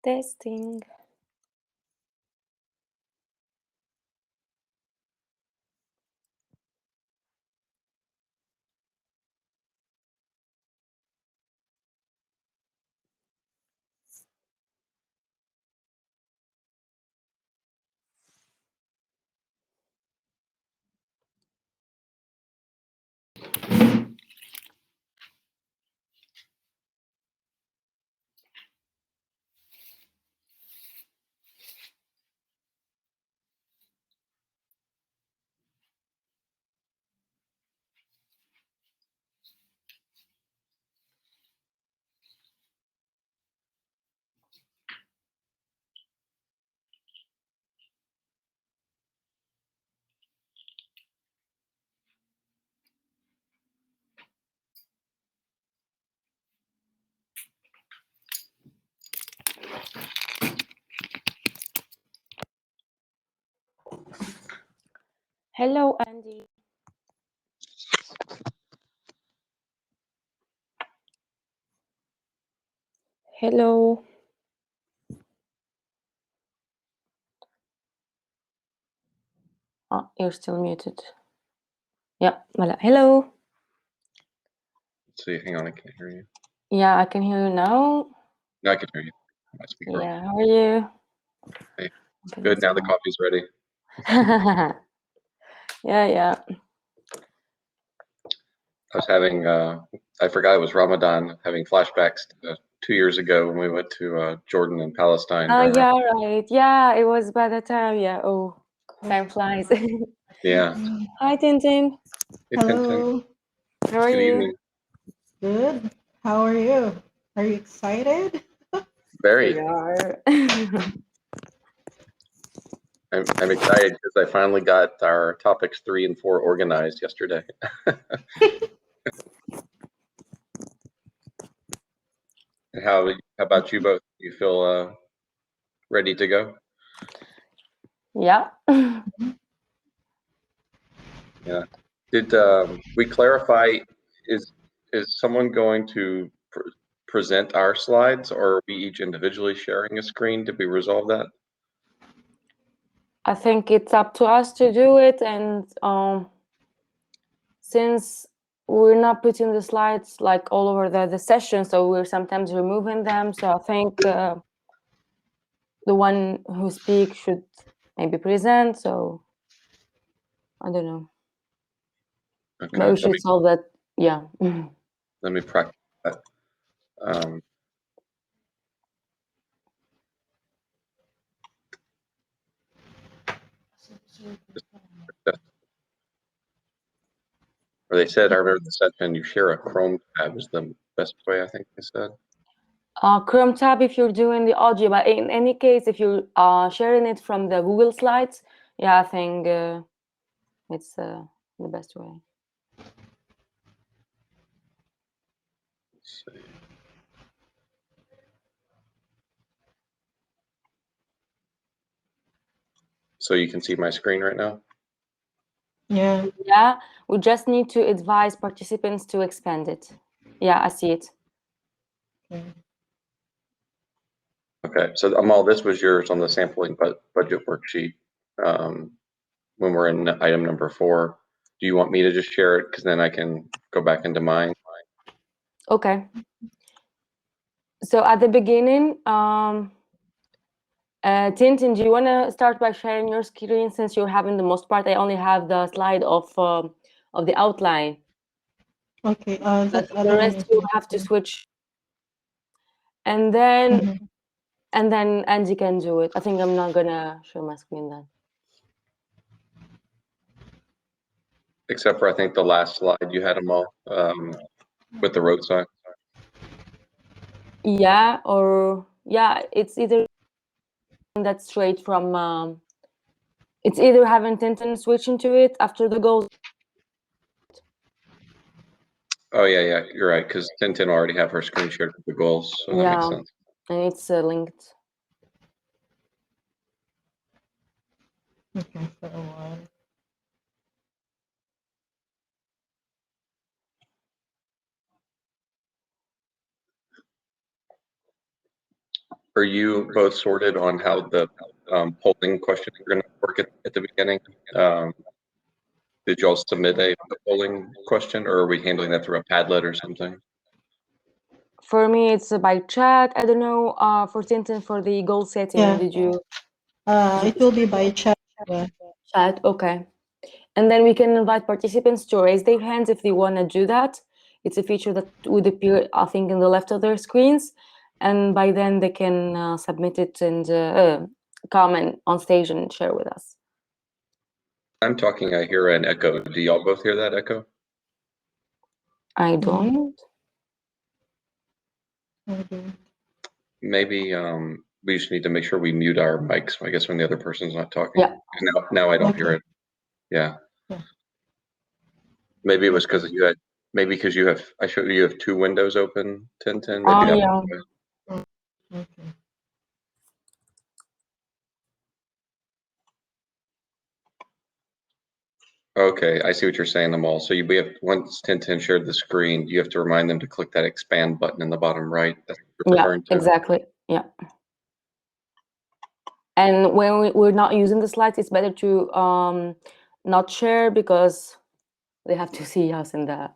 Testing. Hello, Andy. Hello. Oh, you're still muted. Yeah, voilà. Hello. Let's see, hang on, I can't hear you. Yeah, I can hear you now. No, I can hear you. My speaker off. Yeah, how are you? Hey, good, now the coffee's ready. Yeah. I was having, I forgot it was Ramadan, having flashbacks to 2 years ago when we went to Jordan and Palestine. Yeah, right. Yeah, it was by the time. Yeah. Oh, time flies. Yeah. Hi, Tintin. Hey, Hello. How are Good you? evening. Good. How are you? Are you excited? Very. We are. I'm excited because I finally got our topics 3 and 4 organized yesterday. And how about you both? You feel ready to go? Yeah. Yeah. Did we clarify, is someone going to present our slides, or are we each individually sharing a screen? Did we resolve that? I think it's up to us to do it, and since we're not putting the slides like all over the session, so we're sometimes removing them. So I think the one who speaks should maybe present. So I don't know. Okay. But we should solve that. Yeah. Let me practice that. Or they said, I remember the session, you share a Chrome tab is the best way, I think they said. Chrome tab if you're doing the audio, but in any case, if you're sharing it from the Google Slides, yeah, I think it's the best way. Let's see. So you can see my screen right now? Yeah. Yeah, we just need to advise participants to expand it. Yeah, I see it. Okay, so Amal, this was yours on the sampling budget worksheet. When we're in item number 4, do you want me to just share it? Because then I can go back into mine. Okay. So at the beginning, Tintin, do you want to start by sharing your screen since you're having the most part? I only have the slide of the outline. Okay. But the rest you have to switch, and then Angie can do it. I think I'm not gonna share my screen then. Except for I think the last slide you had them all with the road sign. Yeah, or yeah, it's either that's straight from. It's either having Tintin switch into it after the goals. Oh yeah, you're right. Because Tintin already have her screen shared with the goals, so that makes sense. And it's linked. Okay, for a while. Are you both sorted on how the polling questions are going to work at the beginning? Did y'all submit a polling question, or are we handling that through a Padlet or something? For me, it's by chat. I don't know. For Tintin, for the goal setting, Yeah. did you It will be by chat. Yeah. chat? Okay. And then we can invite participants to raise their hands if they want to do that. It's a feature that would appear, I think, in the left of their screens. And by then they can submit it and comment on stage and share with us. I'm talking, I hear an echo. Do y'all both hear that echo? I don't. Maybe we just need to make sure we mute our mics, I guess, when the other person's not talking. Yeah. Now I don't Okay. hear it. Yeah. Yeah. Maybe it was because you had, maybe because you have, I showed you have two windows open, 1010. Oh, Maybe that. yeah. Okay. Okay, I see what you're saying, them all. So we have, once 1010 shared the screen, you have to remind them to click that expand button in the bottom right. That's what you're Yeah, referring to. exactly. Yeah. And when we're not using the slides, it's better to not share because they have to see us in the.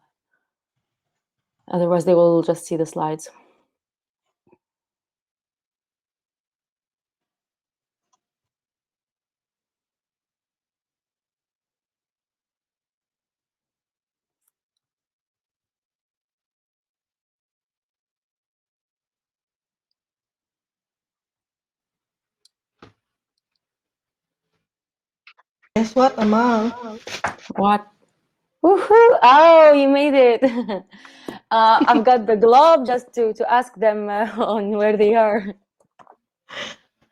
Otherwise, they will just see the slides. Guess what, Amal? What? Woohoo! Oh, you made it. I've got the glove just to ask them on where they are.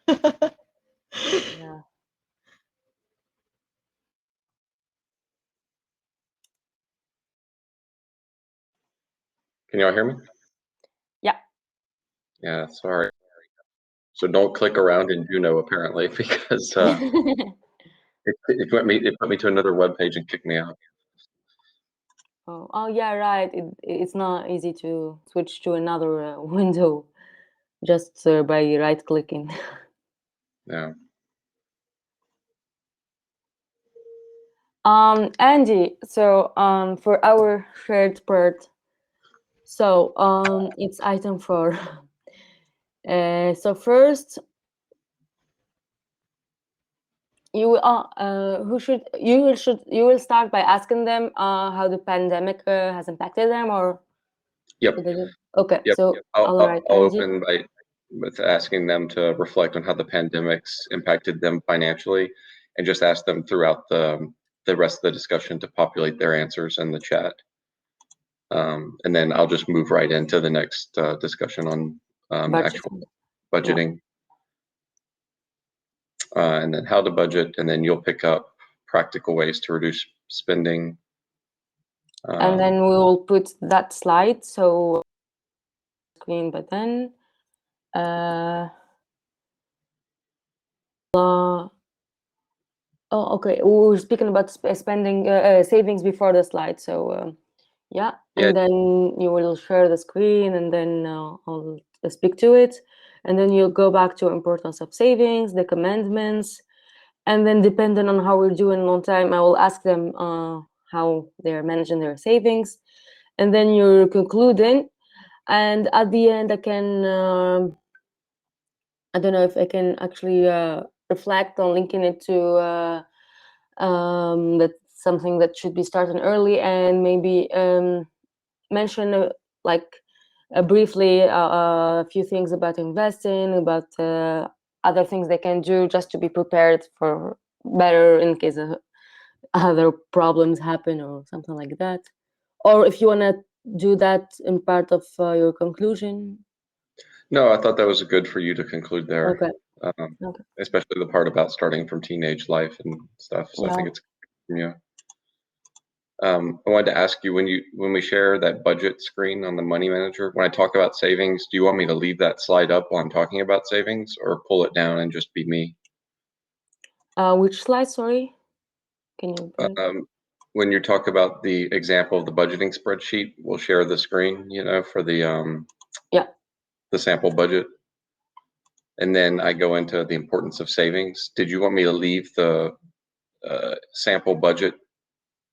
Yeah. Can y'all hear me? Yeah. Yeah, sorry. So don't click around in Juno apparently, because it put me to another web page and kicked me out. Oh, yeah, right. It's not easy to switch to another window just by right clicking. Yeah. Andy, so for our shared part, so it's item 4. So first, you will start by asking them how the pandemic has impacted them, or Yep. Okay. Yep. So all right, I'll Andy. open with asking them to reflect on how the pandemic's impacted them financially, and just ask them throughout the rest of the discussion to populate their answers in the chat. And then I'll just move right into the next discussion on actual budgeting. And then how to budget, and then you'll pick up practical ways to reduce spending. And then we will put that slide so screen, but then oh, okay. We were speaking about spending savings before the slide, so yeah. And then you will share the screen, and then I'll speak to it, and then you'll go back to importance of savings, the commandments, and then depending on how we're doing on time, I will ask them how they're managing their savings, and then you're concluding, and at the end I can I don't know if I can actually reflect on linking it to that's something that should be starting early, and maybe mention briefly a few things about investing, about other things they can do just to be prepared for better in case other problems happen or something like that. Or if you want to do that in part of your conclusion. No, I thought that was good for you to conclude there. Okay. Okay. Especially the part about starting from teenage life and stuff. So I think it's from you. I wanted to ask you, when we share that budget screen on the Money Manager, when I talk about savings, do you want me to leave that slide up while I'm talking about savings, or pull it down and just be me? Which slide, sorry? Can you put it? When you talk about the example of the budgeting spreadsheet, we'll share the screen, for the Yeah. the sample budget. And then I go into the importance of savings. Did you want me to leave the sample budget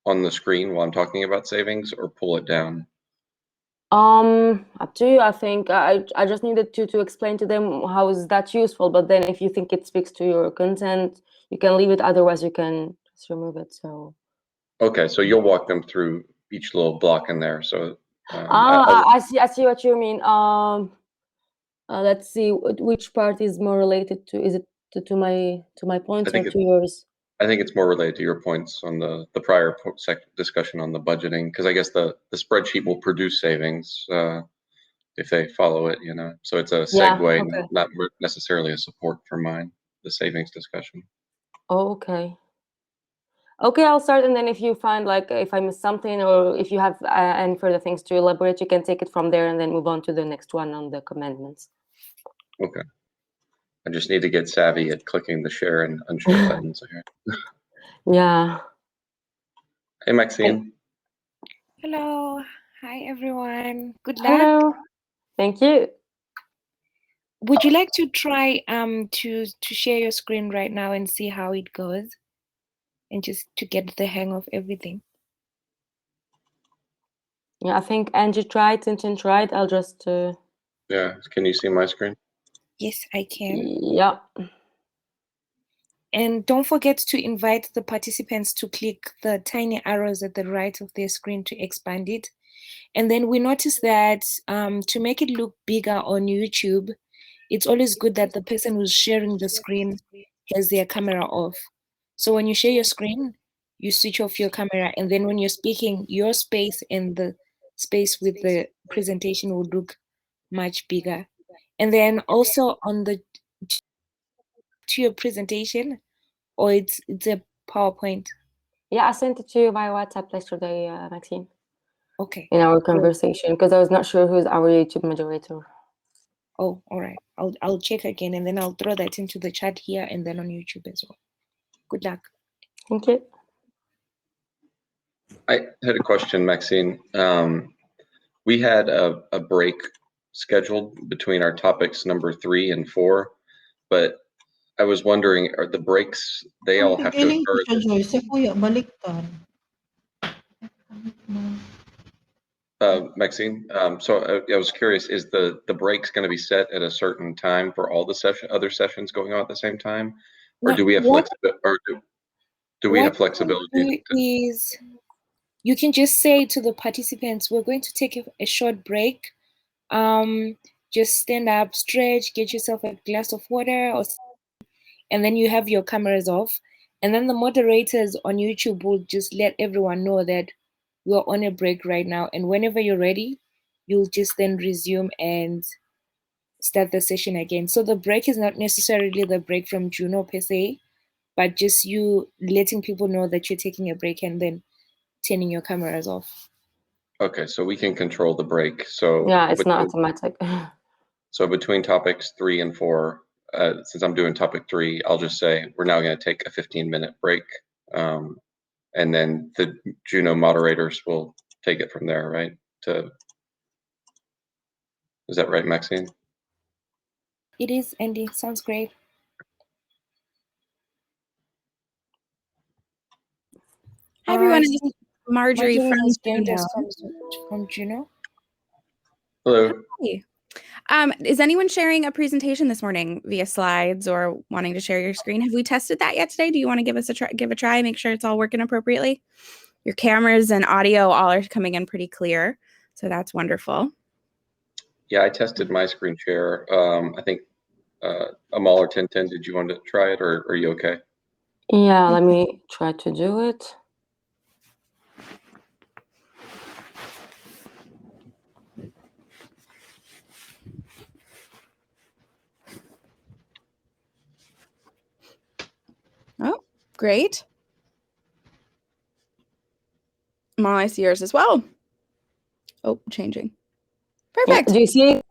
on the screen while I'm talking about savings, or pull it down? Up to you. I think I just needed to explain to them how is that useful, but then if you think it speaks to your content, you can leave it. Otherwise, you can just remove it. So. Okay, so you'll walk them through each little block in there. So I see what you mean. Let's see which part is more related to. Is it to my points or to yours? I think it's more related to your points on the prior discussion on the budgeting, because I guess the spreadsheet will produce savings if they follow it, So it's a segue, Yeah, okay. not necessarily a support for the savings discussion. Oh, okay. Okay, I'll start, and then if you find if I missed something, or if you have any further things to elaborate, you can take it from there and then move on to the next one on the commandments. Okay. I just need to get savvy at clicking the share and unshare buttons here. Yeah. Hey, Maxine. Hello. Hi, everyone. Good luck. Hello. Thank you. Would you like to try to share your screen right now and see how it goes, and just to get the hang of everything? Yeah, I think Angie tried, Tintin tried. I'll just. Yeah. Can you see my screen? Yes, I can. Yeah. And don't forget to invite the participants to click the tiny arrows at the right of their screen to expand it. And then we noticed that to make it look bigger on YouTube, it's always good that the person who's sharing the screen has their camera off. So when you share your screen, you switch off your camera, and then when you're speaking, your space and the space with the presentation will look much bigger. And then also on to your presentation, or it's a PowerPoint? Yeah, I sent it to you via WhatsApp yesterday, Maxine. Okay. In our conversation, because I was not sure who's our YouTube moderator. Oh, all right. I'll check again, and then I'll throw that into the chat here and then on YouTube as well. Good luck. Thank you. I had a question, Maxine. We had a break scheduled between our topics number 3 and 4, but I was wondering, are the breaks, they all have to occur? Maxine, so I was curious, is the breaks going to be set at a certain time for all the other sessions going on at the same time, or do we have flexibility? Or do we have flexibility? Is you can just say to the participants, we're going to take a short break. Just stand up, stretch, get yourself a glass of water, and then you have your cameras off. And then the moderators on YouTube will just let everyone know that we're on a break right now. And whenever you're ready, you'll just then resume and start the session again. So the break is not necessarily the break from Juno per se, but just you letting people know that you're taking a break and then turning your cameras off. Okay, so we can control the break. So yeah, it's not automatic. So between topics 3 and 4, since I'm doing topic 3, I'll just say we're now going to take a 15-minute break, and then the Juno moderators will take it from there, right? Is that right, Maxine? It is, Andy. Sounds great. Hi, everyone. Marjorie from Juno. Hello. Hi. Is anyone sharing a presentation this morning via slides or wanting to share your screen? Have we tested that yet today? Do you want to give a try, make sure it's all working appropriately? Your cameras and audio all are coming in pretty clear, so that's wonderful. Yeah, I tested my screen share. I think Amal or Tintin, did you want to try it, or are you okay? Yeah, let me try to do it. Oh, great. Amal, I see yours as well. Oh, changing. Perfect. Do you see it?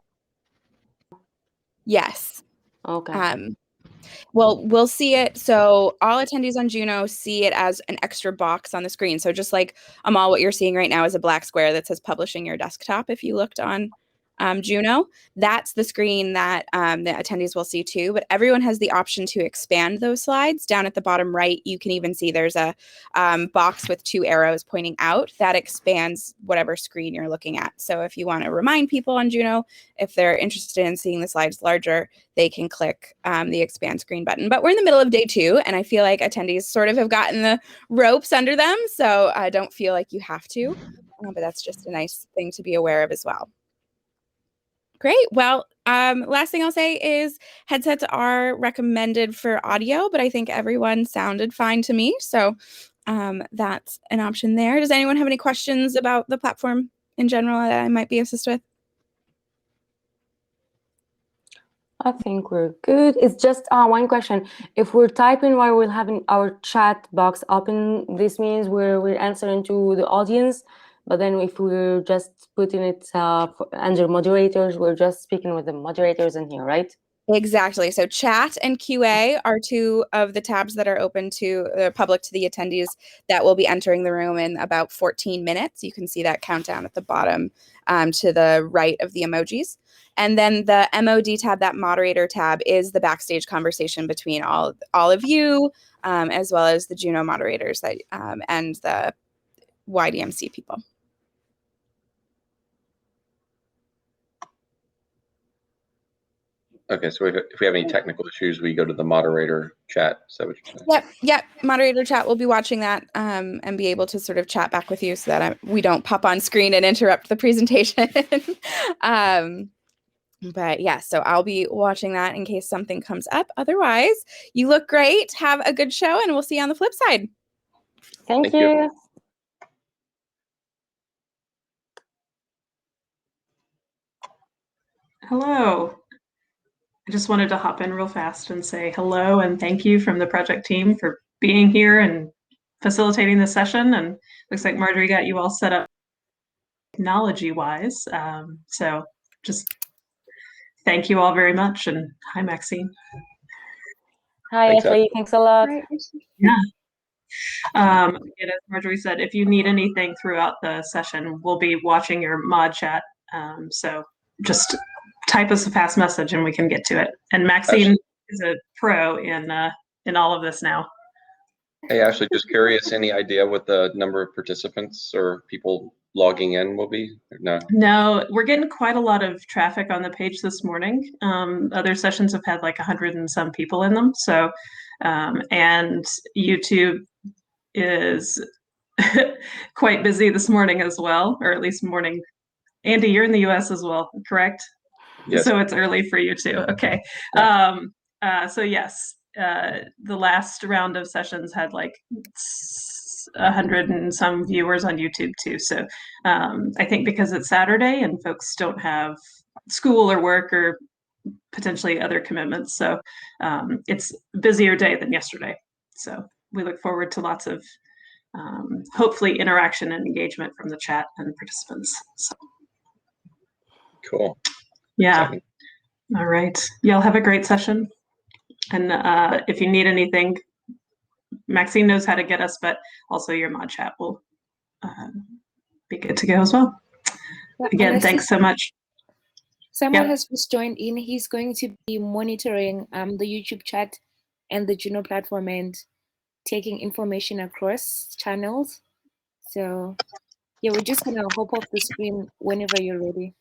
Yes. Okay. Well, we'll see it. So all attendees on Juno see it as an extra box on the screen. So just like Amal, what you're seeing right now is a black square that says publishing your desktop. If you looked on Juno, that's the screen that the attendees will see too. But everyone has the option to expand those slides. Down at the bottom right, you can even see there's a box with 2 arrows pointing out that expands whatever screen you're looking at. So if you want to remind people on Juno, if they're interested in seeing the slides larger, they can click the expand screen button. But we're in the middle of day 2, and I feel like attendees sort of have gotten the ropes under them. So I don't feel like you have to, but that's just a nice thing to be aware of as well. Great. Well, last thing I'll say is headsets are recommended for audio, but I think everyone sounded fine to me. So that's an option there. Does anyone have any questions about the platform in general that I might be assist with? I think we're good. It's just one question. If we're typing while we're having our chat box open, this means we're answering to the audience. But then if we're just putting it under moderators, we're just speaking with the moderators in here, right? Exactly. So chat and QA are 2 of the tabs that are open to the public, to the attendees that will be entering the room in about 14 minutes. You can see that countdown at the bottom to the right of the emojis. And then the MOD tab, that moderator tab, is the backstage conversation between all of you, as well as the Juno moderators that and the YMCA people. Okay, so if we have any technical issues, we go to the moderator chat. Is that what you're saying? Yep. Moderator chat will be watching that and be able to sort of chat back with you so that we don't pop on screen and interrupt the presentation. But yeah, so I'll be watching that in case something comes up. Otherwise, you look great. Have a good show, and we'll see you on the flip side. Thank you. Hello. I just wanted to hop in real fast and say hello and thank you from the project team for being here and facilitating this session. And looks like Marjorie got you all set up technology-wise. So just thank you all very much. And hi, Maxine. Hi, Thanks, Ashley. Thanks a lot. Yeah. And as Marjorie said, if you need anything throughout the session, we'll be watching your mod chat. So just type us a fast message and we can get to it. And Maxine is a pro in all of this now. Hey, Ashley, just curious, any idea what the number of participants or people logging in will be? No. No, we're getting quite a lot of traffic on the page this morning. Other sessions have had like 100 and some people in them. So, and YouTube is quite busy this morning as well, or at least morning. Andy, you're in the US as well, correct? Yes. So it's early for you too. Okay. Yeah. So yes, the last round of sessions had like 100 and some viewers on YouTube too. So I think because it's Saturday and folks don't have school or work or potentially other commitments. So it's a busier day than yesterday. So we look forward to lots of hopefully interaction and engagement from the chat and participants. So. Cool. Yeah. Exciting. All right. Y'all have a great session. And if you need anything, Maxine knows how to get us, but also your mod chat will be good to go as well. Again, thanks so much. Someone has just joined in. He's going to be monitoring the YouTube chat and the Juno platform and taking information across channels. So yeah, we're just gonna hop off the screen whenever you're ready.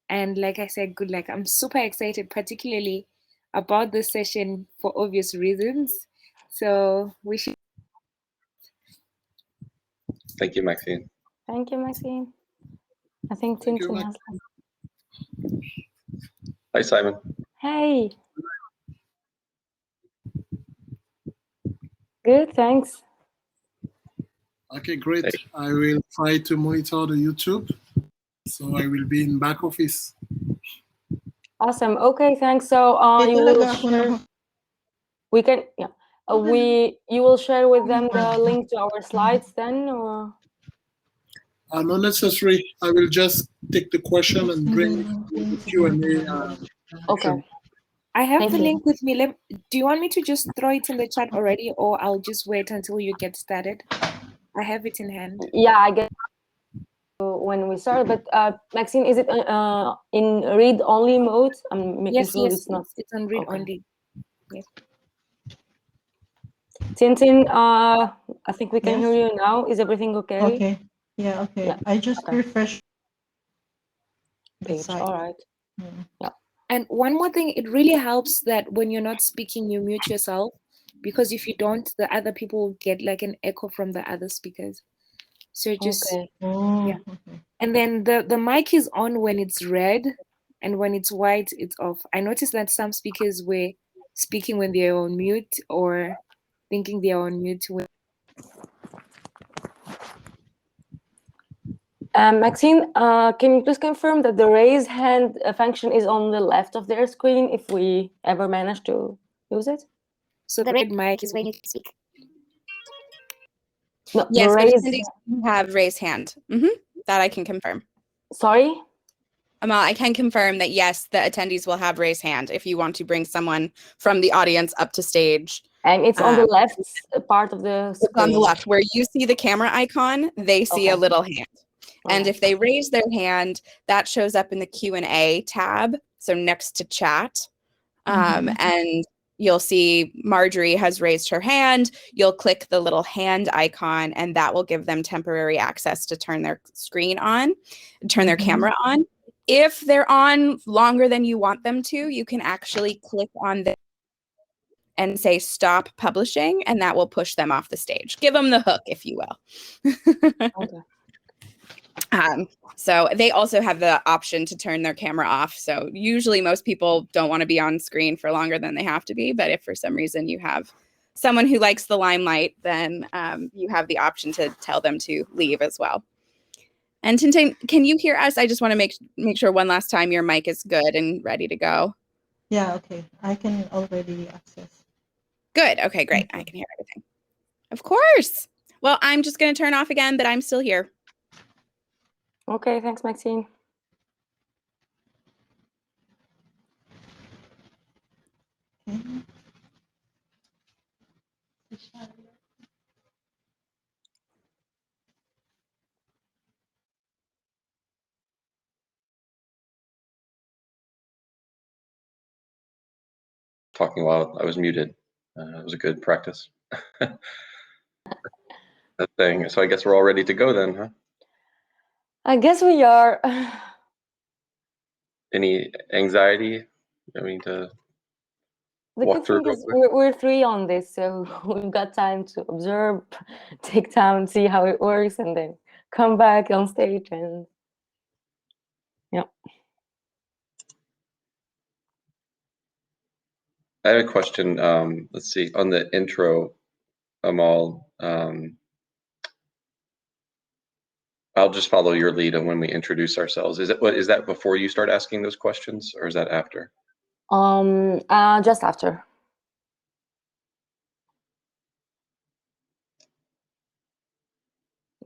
And like I said, good luck. I'm super excited, particularly about this session for obvious reasons. So we should. Thank you, Maxine. Thank you, Maxine. I think Tintin has. Hi, Simon. Hey. Good, thanks. Okay, great. I will try to monitor the YouTube. So I will be in back office. Awesome. Okay, thanks. So you will share, we can, yeah. You will share with them the link to our slides then, or? Not necessary. I will just take the question and bring the Q&A. Okay. I have Thank the you. link with me. Do you want me to just throw it in the chat already, or I'll just wait until you get started? I have it in hand. Yeah, I guess when we start, but Maxine, is it in read-only mode? I'm making Yes, sure yes, it's not. it's on read Okay. only. Yes. Tintin, I think we can Yes. hear you now. Is everything okay? Okay. Yeah, okay. Yeah, I just okay. refreshed the Page. site. All right. Yeah. Yeah. And one more thing, it really helps that when you're not speaking, you mute yourself, because if you don't, the other people will get like an echo from the other speakers. So just, Okay. Oh, yeah. okay. And then the mic is on when it's red, and when it's white, it's off. I noticed that some speakers were speaking when they're on mute, or thinking they're on mute when. Maxine, can you please confirm that the raise hand function is on the left of their screen if we ever manage to use it? So the red mic is when you speak. No, the Yes, but raise. attendees have raised hand. That I can confirm. Sorry? Amal, I can confirm that yes, the attendees will have raised hand if you want to bring someone from the audience up to stage. And it's on the left part of the screen. It's on the left where you see the camera icon, they see a Okay. little hand. And Okay. if they raise their hand, that shows up in the Q&A tab, so next to chat. And you'll see Marjorie has raised her hand. You'll click the little hand icon, and that will give them temporary access to turn their screen on, turn their camera on. If they're on longer than you want them to, you can actually click on the and say stop publishing, and that will push them off the stage. Give them the hook, if you will. Okay. So they also have the option to turn their camera off. So usually most people don't want to be on screen for longer than they have to be. But if for some reason you have someone who likes the limelight, then you have the option to tell them to leave as well. And Tintin, can you hear us? I just want to make sure one last time your mic is good and ready to go. Yeah, okay. I can already access. Good. Okay, great. I can hear everything. Of course. Well, I'm just going to turn off again, but I'm still here. Okay, thanks, Maxine. Okay. Talking while I was muted. It was a good practice. That thing. So I guess we're all ready to go then, huh? I guess we are. Any anxiety? I mean, to The walk good through thing real is quick? we're three on this, so we've got time to observe, take time, see how it works, and then come back on stage and yeah. I have a question. Let's see, on the intro, Amal, I'll just follow your lead on when we introduce ourselves. Is that before you start asking those questions, or is that after? Just after.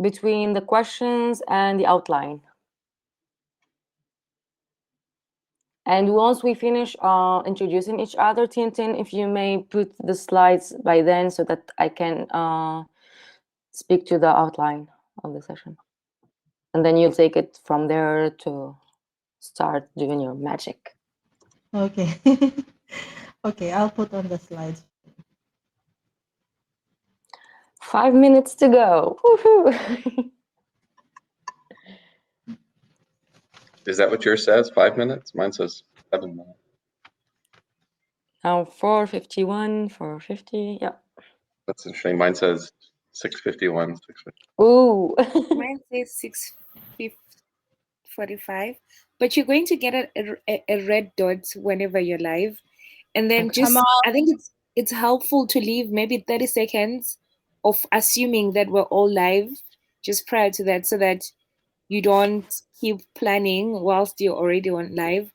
Between the questions and the outline. And once we finish introducing each other, Tintin, if you may put the slides by then so that I can speak to the outline of the session. And then you'll take it from there to start doing your magic. Okay. Okay, I'll put on the slides. 5 minutes to go. Woohoo! Is that what yours says? 5 minutes? Mine says 7 minutes. Now 4:51, 4:50. Yeah. That's interesting. Mine says 6:51. 6:50. Ooh. Mine says 6:45, but you're going to get a red dot whenever you're live, and then Okay. just I think it's helpful to leave maybe 30 seconds of assuming that we're all live just prior to that, so that you don't keep planning whilst you're already on live.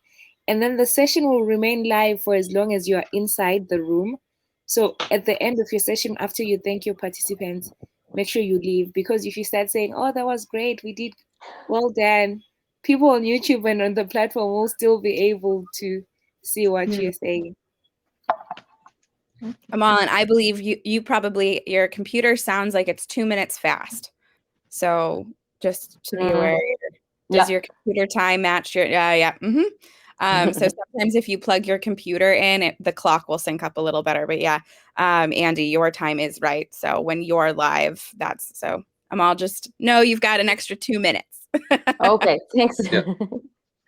And then the session will remain live for as long as you are inside the room. So at the end of your session, after you thank your participants, make sure you leave, because if you start saying, oh, that was great, we did well done, people on YouTube and on the platform will still be able to see what you're saying. Amal, and I believe you probably, your computer sounds like it's 2 minutes fast. So just to be aware, does your computer time match your, yeah. So sometimes if you plug your computer in, the clock will sync up a little better. But yeah, Andy, your time is right. So when you're live, that's so Amal, just know you've got an extra 2 minutes. Okay, thanks. Yeah.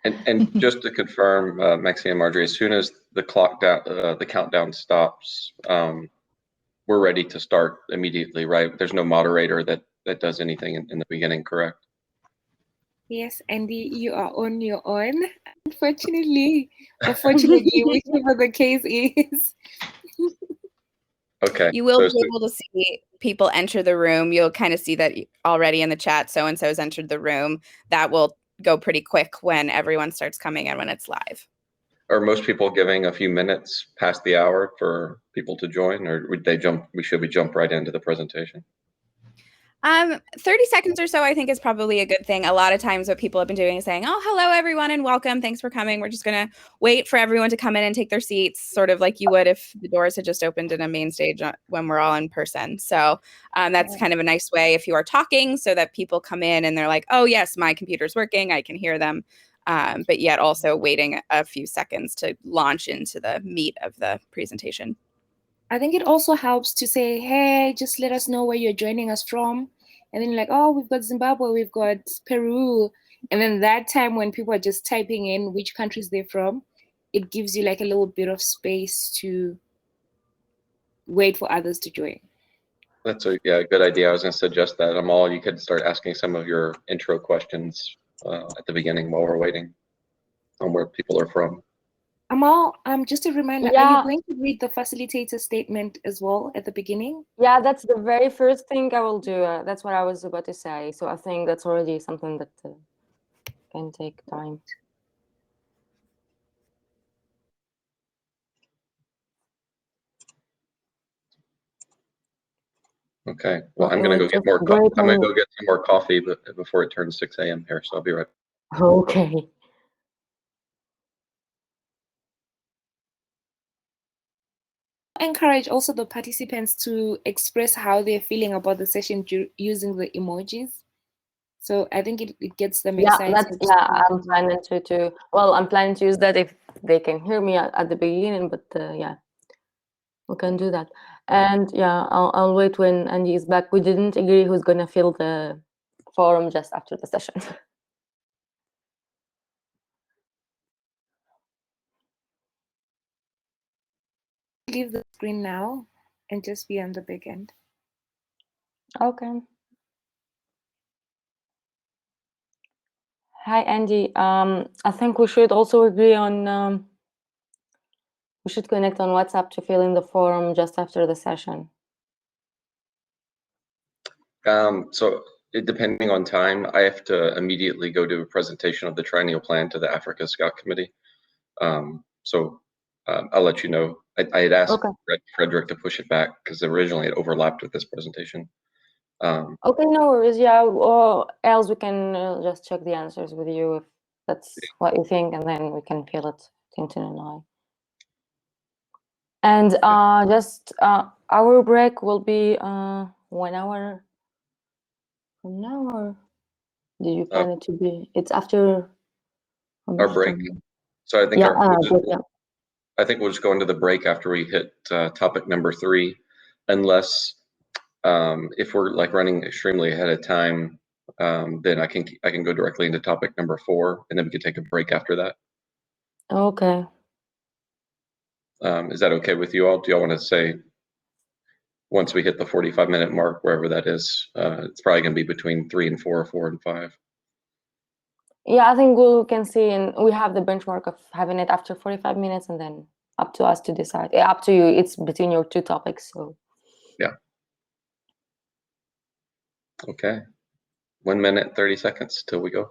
And just to confirm, Maxine and Marjorie, as soon as the clock down, the countdown stops, we're ready to start immediately, right? There's no moderator that does anything in the beginning, correct? Yes, Andy, you are on your own. Unfortunately, or fortunately, whichever the case is. Okay. You will be able to see people enter the room. You'll kind of see that already in the chat. So-and-so has entered the room. That will go pretty quick when everyone starts coming in when it's live. Are most people giving a few minutes past the hour for people to join, or would they jump? Should we jump right into the presentation? 30 seconds or so, I think, is probably a good thing. A lot of times what people have been doing is saying, oh, hello, everyone, and welcome. Thanks for coming. We're just going to wait for everyone to come in and take their seats, sort of like you would if the doors had just opened in a main stage when we're all in person. So that's kind of a nice way if you are talking so that people come in and they're like, oh, yes, my computer's working. I can hear them. But yet also waiting a few seconds to launch into the meat of the presentation. I think it also helps to say, hey, just let us know where you're joining us from. And then like, oh, we've got Zimbabwe, we've got Peru. And then that time when people are just typing in which countries they're from, it gives you like a little bit of space to wait for others to join. That's a good idea. I was going to suggest that. Amal, you could start asking some of your intro questions at the beginning while we're waiting on where people are from. Amal, just a reminder, Yeah. are you going to read the facilitator statement as well at the beginning? Yeah, that's the very first thing I will do. That's what I was about to say. So I think that's already something that can take time. Okay. Well, I'm going to go get more. I'm going to go get some more coffee, but before it turns 6 a.m. here, so I'll be right back. Okay. Encourage also the participants to express how they're feeling about the session using the emojis. So I think it gets them excited. I'm planning to I'm planning to use that if they can hear me at the beginning, but yeah, we can do that. And yeah, I'll wait when Andy is back. We didn't agree who's gonna fill the forum just after the session. Leave the screen now and just be on the back end. Okay. Hi, Andy. I think we should also agree on we should connect on WhatsApp to fill in the forum just after the session. So depending on time, I have to immediately go to a presentation of the triennial plan to the Africa Scout Committee. So I'll let you know. I had asked Frederick to push it back because originally it overlapped with this presentation. Okay, no worries. Yeah, or else we can just check the answers with you if that's what you think, and then we can fill it, Tintin and I. And just our break will be 1 hour from now, or did you plan it to be? It's after our break. So I think I think we'll just go into the break after we hit topic number 3, unless if we're like running extremely ahead of time, then I can go directly into topic number 4, and then we can take a break after that. Okay. Is that okay with you all? Do y'all want to say once we hit the 45-minute mark, wherever that is, it's probably going to be between 3 and 4 or 4 and 5. Yeah, I think we can see, and we have the benchmark of having it after 45 minutes, and then up to us to decide. Up to you. It's between your 2 topics, so. Yeah. Okay. 1 minute, 30 seconds till we go.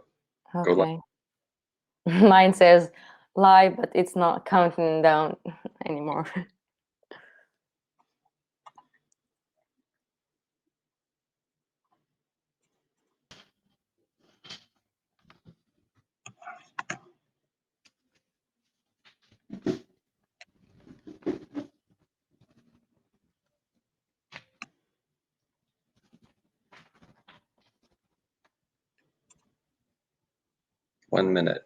Okay. Go live. Mine says live, but it's not counting down anymore. 1 minute.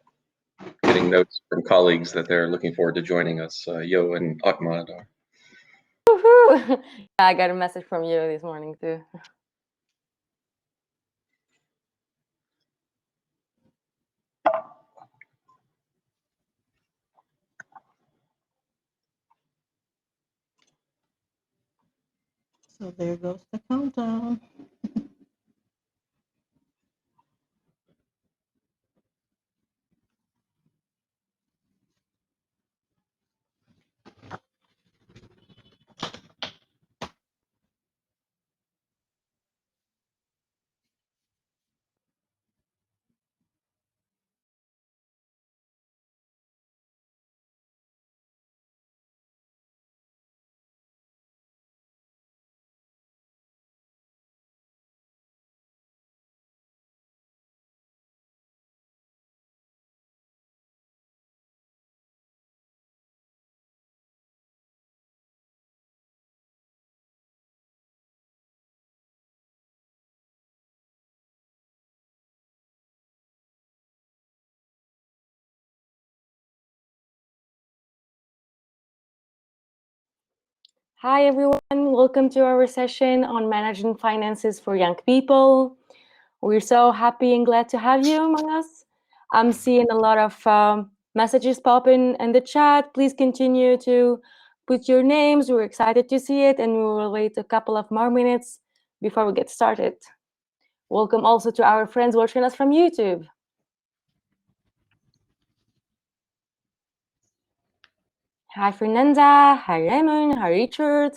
Getting notes from colleagues that they're looking forward to joining us. Yo and Ahmad are. Woohoo! I got a message from you this morning too. So there goes the countdown. Hi everyone, welcome to our session on managing finances for young people. We're so happy and glad to have you among us. I'm seeing a lot of messages popping in the chat. Please continue to put your names. We're excited to see it, and we will wait a couple of more minutes before we get started. Welcome also to our friends watching us from YouTube. Hi Fernanda, hi Raymond, hi Richard.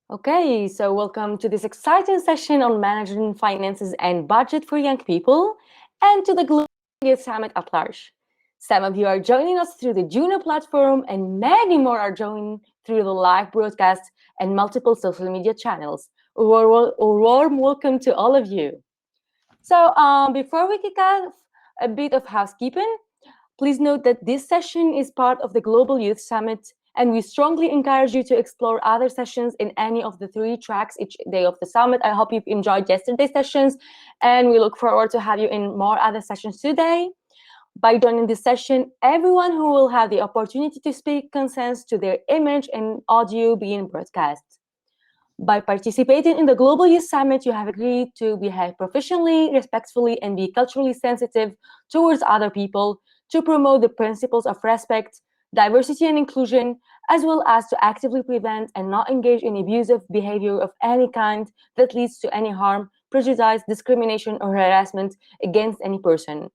Okay, so welcome to this exciting session on managing finances and budget for young people and to the Global Youth Summit at large. Some of you are joining us through the Juno platform and many more are joining through the live broadcast and multiple social media channels. A warm welcome to all of you. So before we kick off, a bit of housekeeping. Please note that this session is part of the Global Youth Summit, and we strongly encourage you to explore other sessions in any of the 3 tracks each day of the summit. I hope you've enjoyed yesterday's sessions, and we look forward to have you in more other sessions today. By joining this session, everyone who will have the opportunity to speak consents to their image and audio being broadcast. By participating in the Global Youth Summit, you have agreed to behave professionally, respectfully, and be culturally sensitive towards other people, to promote the principles of respect, diversity, and inclusion, as well as to actively prevent and not engage in abusive behavior of any kind that leads to any harm, prejudice, discrimination, or harassment against any person.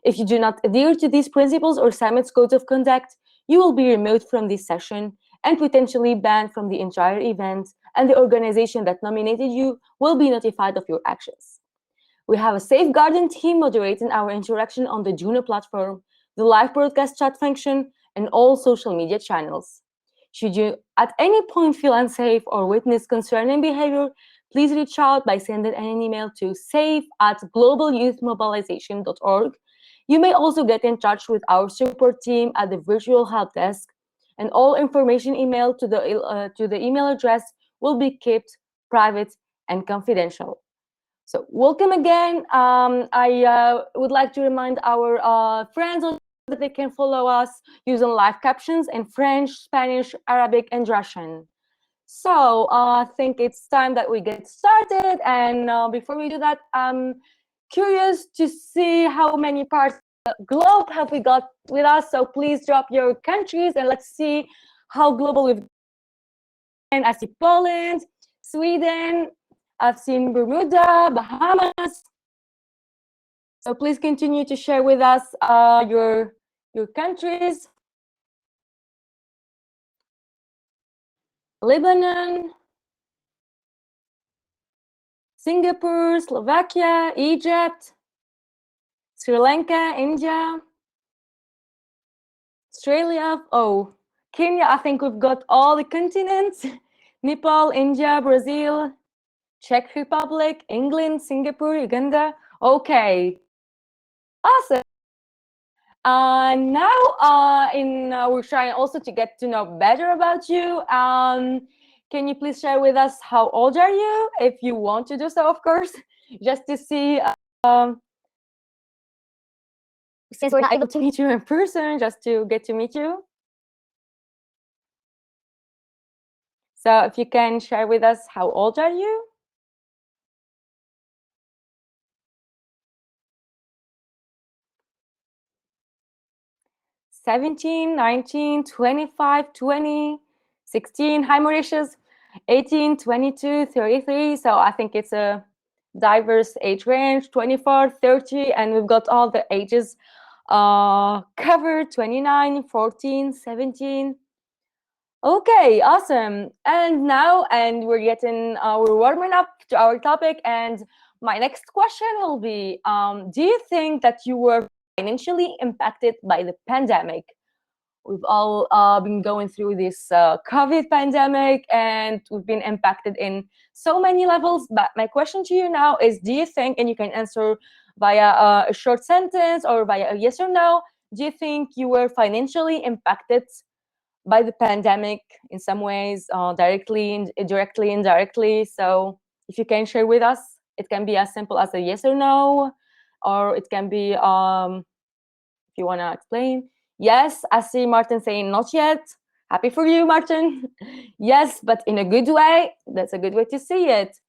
If you do not adhere to these principles or Summit's code of conduct, you will be removed from this session and potentially banned from the entire event, and the organization that nominated you will be notified of your actions. We have a safeguarding team moderating our interaction on the Juno platform, the live broadcast chat function, and all social media channels. Should you at any point feel unsafe or witness concerning behavior, please reach out by sending an email to safe@globalyouthmobilization.org. You may also get in touch with our support team at the virtual help desk, and all information emailed to the email address will be kept private and confidential. So welcome again. I would like to remind our friends that they can follow us using live captions in French, Spanish, Arabic, and Russian. So I think it's time that we get started. And before we do that, I'm curious to see how many parts of the globe have we got with us. So please drop your countries and let's see how global we've been. And I see Poland, Sweden, I've seen Bermuda, Bahamas. So please continue to share with us your countries. Lebanon, Singapore, Slovakia, Egypt, Sri Lanka, India, Australia. Oh, Kenya, I think we've got all the continents. Nepal, India, Brazil, Czech Republic, England, Singapore, Uganda. Okay, awesome. Now we're trying also to get to know better about you. can you please share with us how old are you, if you want to do so, of course, just to see, since we're not able to meet you in person, just to get to meet you. So if you can share with us how old are you? "17, 19, 25, 20, 16. Hi, Mauritius. 18, 22, 33. So I think it's a diverse age range, 24, 30, and we've got all the ages covered, 29, 14, 17. Okay, awesome. And now, we're warming up to our topic. And my next question will be, do you think that you were financially impacted by the pandemic? We've all been going through this COVID pandemic, and we've been impacted in so many levels. But my question to you now is, do you think, and you can answer via a short sentence or via a yes or no, do you think you were financially impacted by the pandemic in some ways, directly, indirectly? So if you can share with us, it can be as simple as a yes or no, or it can be, if you want to explain. Yes, I see Martin saying not yet. Happy for you, Martin. Yes, but in a good way. That's a good way to see it.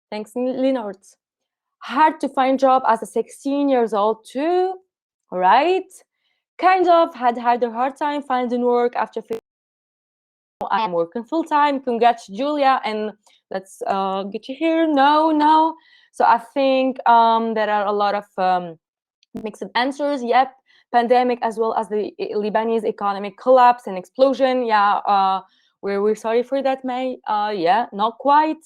Thanks, Leonard. Hard to find job as a 16 years old too, right? Kind of had a hard time finding work after I am working full time. Congrats, Julia, and that's good to hear. No. So I think there are a lot of mixed answers. Yep, pandemic as well as the Lebanese economic collapse and explosion. Yeah, we're sorry for that, May. Yeah, not quite.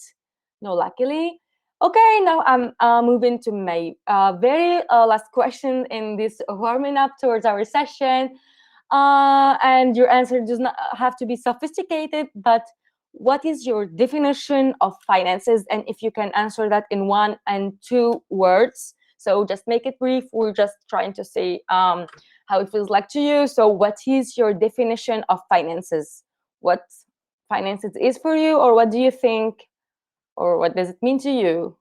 No, luckily. Okay, now I'm moving to May. Very last question in this warming up towards our session. And your answer does not have to be sophisticated, but what is your definition of finances? And if you can answer that in 1 and 2 words. So just make it brief. We're just trying to see how it feels like to you. So what is your definition of finances? What finances is for you, or what do you think, or what does it mean to you?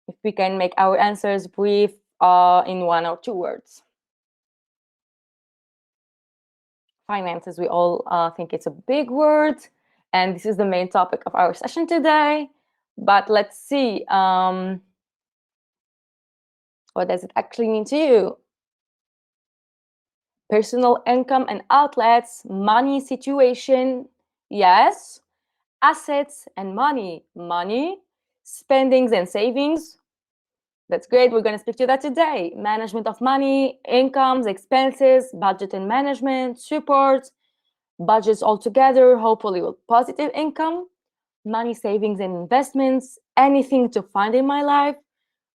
If we can make our answers brief in 1 or 2 words. Finances, we all think it's a big word, and this is the main topic of our session today. But let's see, what does it actually mean to you? Personal income and outlets, money situation, yes. Assets and money, spendings and savings. That's great. We're going to speak to that today. Management of money, incomes, expenses, budget and management, support, budgets altogether, hopefully with positive income, money savings and investments, anything to find in my life,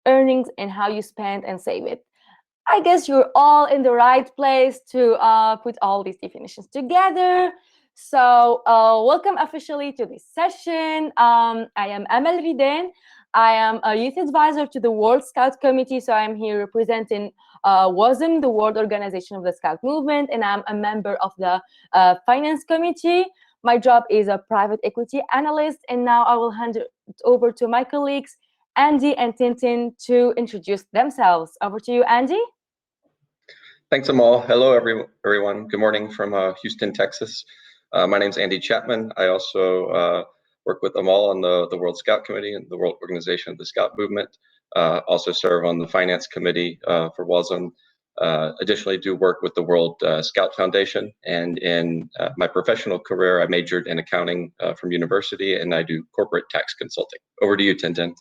earnings and how you spend and save it. I guess you're all in the right place to put all these definitions together. So welcome officially to this session. I am Amel Riden. I am a youth advisor to the World Scout Committee. So I'm here representing WOSM, the World Organization of the Scout Movement, and I'm a member of the Finance Committee. My job is a private equity analyst, and now I will hand it over to my colleagues, Andy and Tintin, to introduce themselves. Over to you, Andy. Thanks, Amal. Hello, everyone. Good morning from Houston, Texas. My name is Andy Chapman. I also work with Amal on the World Scout Committee and the World Organization of the Scout Movement. Also serve on the Finance Committee for WOSM. Additionally, do work with the World Scout Foundation. And in my professional career, I majored in accounting from university, and I do corporate tax consulting. Over to you, Tintin.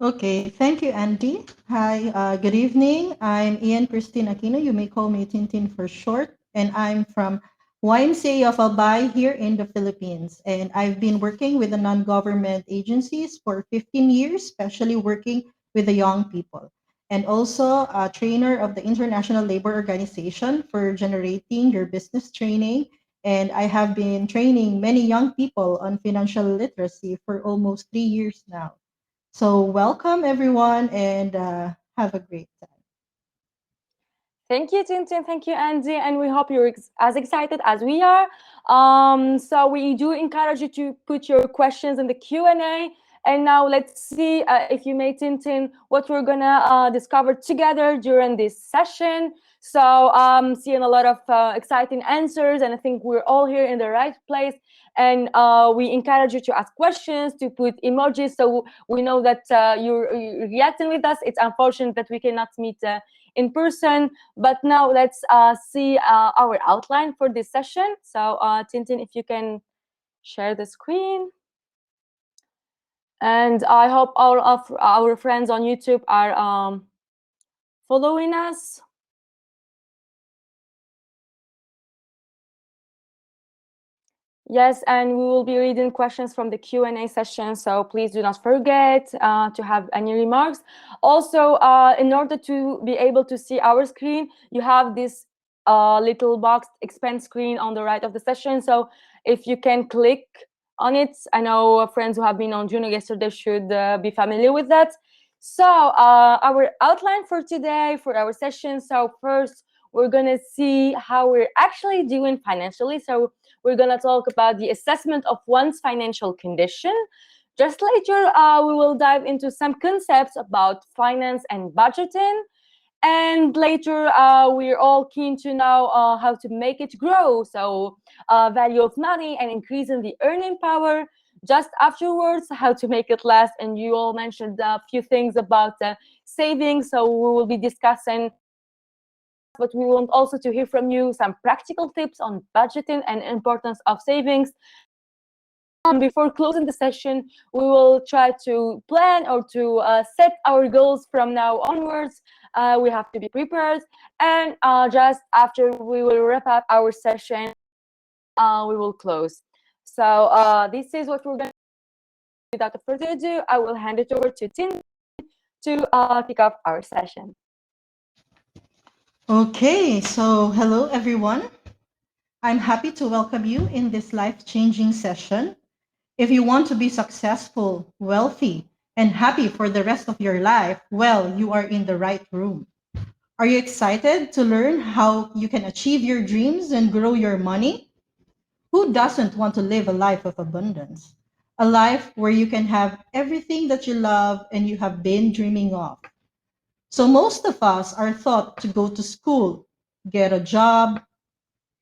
Okay, thank you, Andy. Hi, good evening. I'm Ian Christine Aquino. You may call me Tintin for short, and I'm from YMCA of Albay here in the Philippines. And I've been working with the non-government agencies for 15 years, especially working with the young people. And also a trainer of the International Labor Organization for generating your business training. And I have been training many young people on financial literacy for almost 3 years now. So welcome everyone, and have a great time. Thank you, Tintin. Thank you, Andy. And we hope you're as excited as we are. So we do encourage you to put your questions in the Q&A. And now let's see if you made Tintin what we're gonna discover together during this session. So seeing a lot of exciting answers, and I think we're all here in the right place. And we encourage you to ask questions, to put emojis, so we know that you're reacting with us. It's unfortunate that we cannot meet in person, but now let's see our outline for this session. So Tintin, if you can share the screen. And I hope all of our friends on YouTube are following us. Yes, and we will be reading questions from the Q&A session, so please do not forget to have any remarks. Also, in order to be able to see our screen, you have this little box expense screen on the right of the session. So if you can click on it, I know friends who have been on Juno yesterday should be familiar with that. So our outline for today, for our session. So first, we're gonna see how we're actually doing financially. So we're gonna talk about the assessment of one's financial condition. Just later, we will dive into some concepts about finance and budgeting. And later, we're all keen to know how to make it grow. So value of money and increasing the earning power. Just afterwards, how to make it last. And you all mentioned a few things about savings. So we will be discussing, but we want also to hear from you some practical tips on budgeting and importance of savings. Before closing the session, we will try to plan or to set our goals from now onwards. We have to be prepared. And just after we will wrap up our session, we will close. So this is what we're going to do. Without further ado, I will hand it over to Tin to kick off our session. Okay, so hello everyone. I'm happy to welcome you in this life-changing session. If you want to be successful, wealthy, and happy for the rest of your life, well, you are in the right room. Are you excited to learn how you can achieve your dreams and grow your money? Who doesn't want to live a life of abundance? A life where you can have everything that you love and you have been dreaming of. So most of us are taught to go to school, get a job,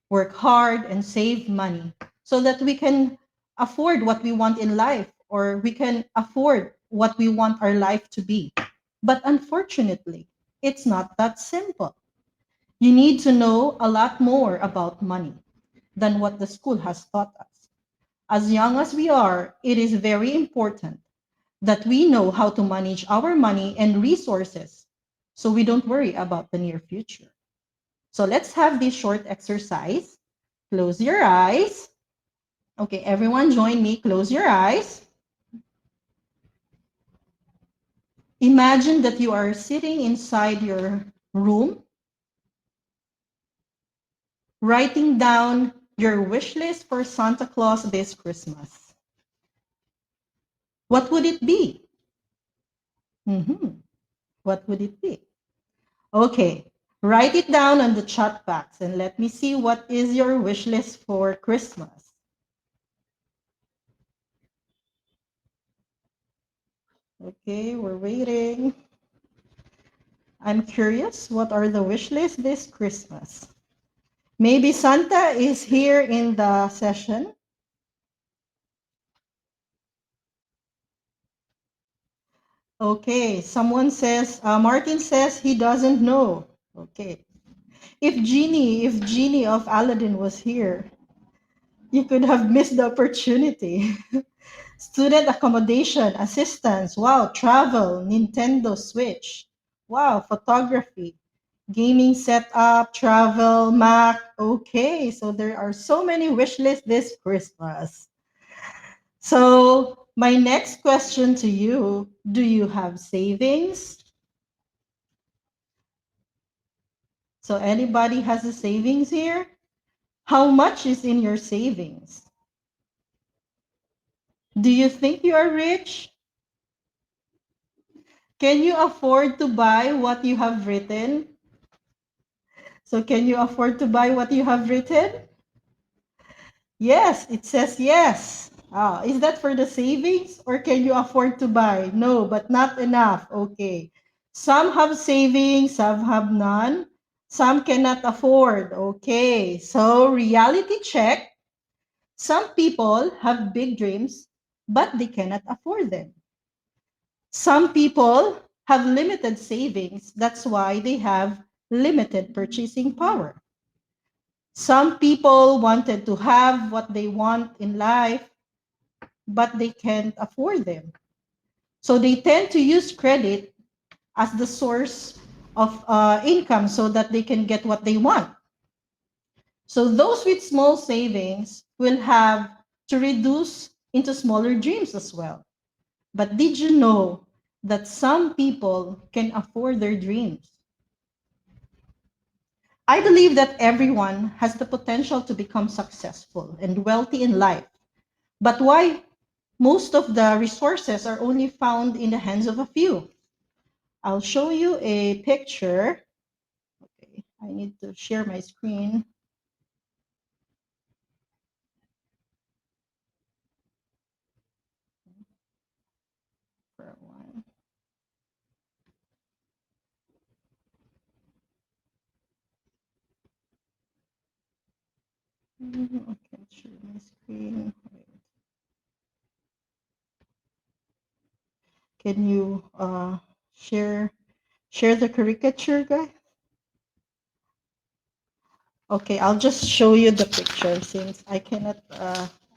work hard, and save money so that we can afford what we want in life, or we can afford what we want our life to be. But unfortunately, it's not that simple. You need to know a lot more about money than what the school has taught us. As young as we are, it is very important that we know how to manage our money and resources so we don't worry about the near future. So let's have this short exercise. Close your eyes. Okay, everyone join me. Close your eyes. Imagine that you are sitting inside your room, writing down your wish list for Santa Claus this Christmas. What would it be? What would it be? Okay, write it down on the chat box and let me see what is your wish list for Christmas. Okay, we're waiting. I'm curious, what are the wish lists this Christmas? Maybe Santa is here in the session. Okay, someone says, Martin says he doesn't know. Okay. If Genie of Aladdin was here, you could have missed the opportunity. Student accommodation, assistance, wow, travel, Nintendo Switch, wow, photography, gaming setup, travel, Mac. Okay, so there are so many wish lists this Christmas. So my next question to you, do you have savings? So anybody has a savings here? How much is in your savings? Do you think you are rich? Can you afford to buy what you have written? So can you afford to buy what you have written? Yes, it says yes. Is that for the savings or can you afford to buy? No, but not enough. Okay. Some have savings, some have none. Some cannot afford. Okay. So reality check. Some people have big dreams, but they cannot afford them. Some people have limited savings. That's why they have limited purchasing power. Some people wanted to have what they want in life, but they can't afford them. So they tend to use credit as the source of income so that they can get what they want. So those with small savings will have to reduce into smaller dreams as well. But did you know that some people can afford their dreams? I believe that everyone has the potential to become successful and wealthy in life. But why most of the resources are only found in the hands of a few? I'll show you a picture. Okay, I need to share my screen. For a while. I can't share my screen. Can you share the caricature, guys? Okay, I'll just show you the picture since I cannot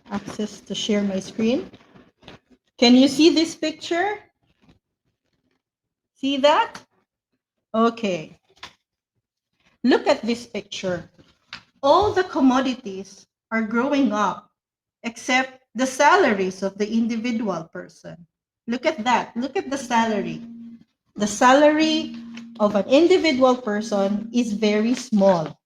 access to share my screen. Can you see this picture? See that? Okay. Look at this picture. All the commodities are growing up except the salaries of the individual person. Look at that. Look at the salary. The salary of an individual person is very small.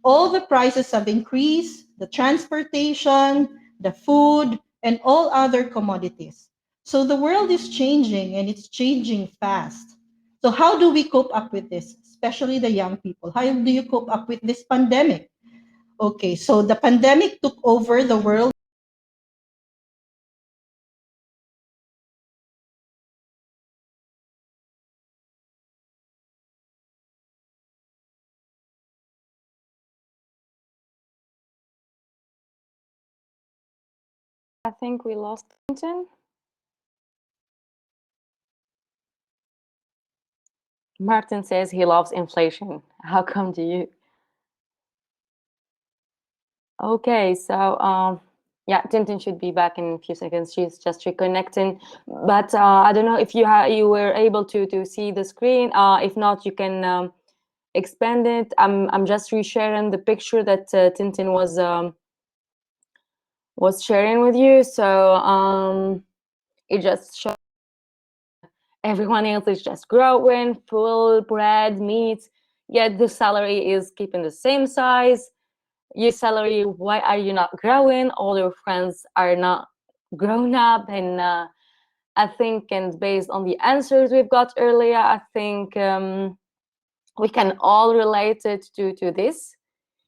All the prices have increased, the transportation, the food, and all other commodities. So the world is changing and it's changing fast. So how do we cope up with this, especially the young people? How do you cope up with this pandemic? Okay, so the pandemic took over the world. I think we lost Tintin. Martin says he loves inflation. How come do you? Okay, so yeah, Tintin should be back in a few seconds. She's just reconnecting, but I don't know if you were able to see the screen. If not, you can expand it. I'm just resharing the picture that Tintin was sharing with you. So it just shows everyone else is just growing, full bread, meat, yet the salary is keeping the same size. Your salary, why are you not growing? All your friends are not grown up. And I think, and based on the answers we've got earlier, I think we can all relate it to this.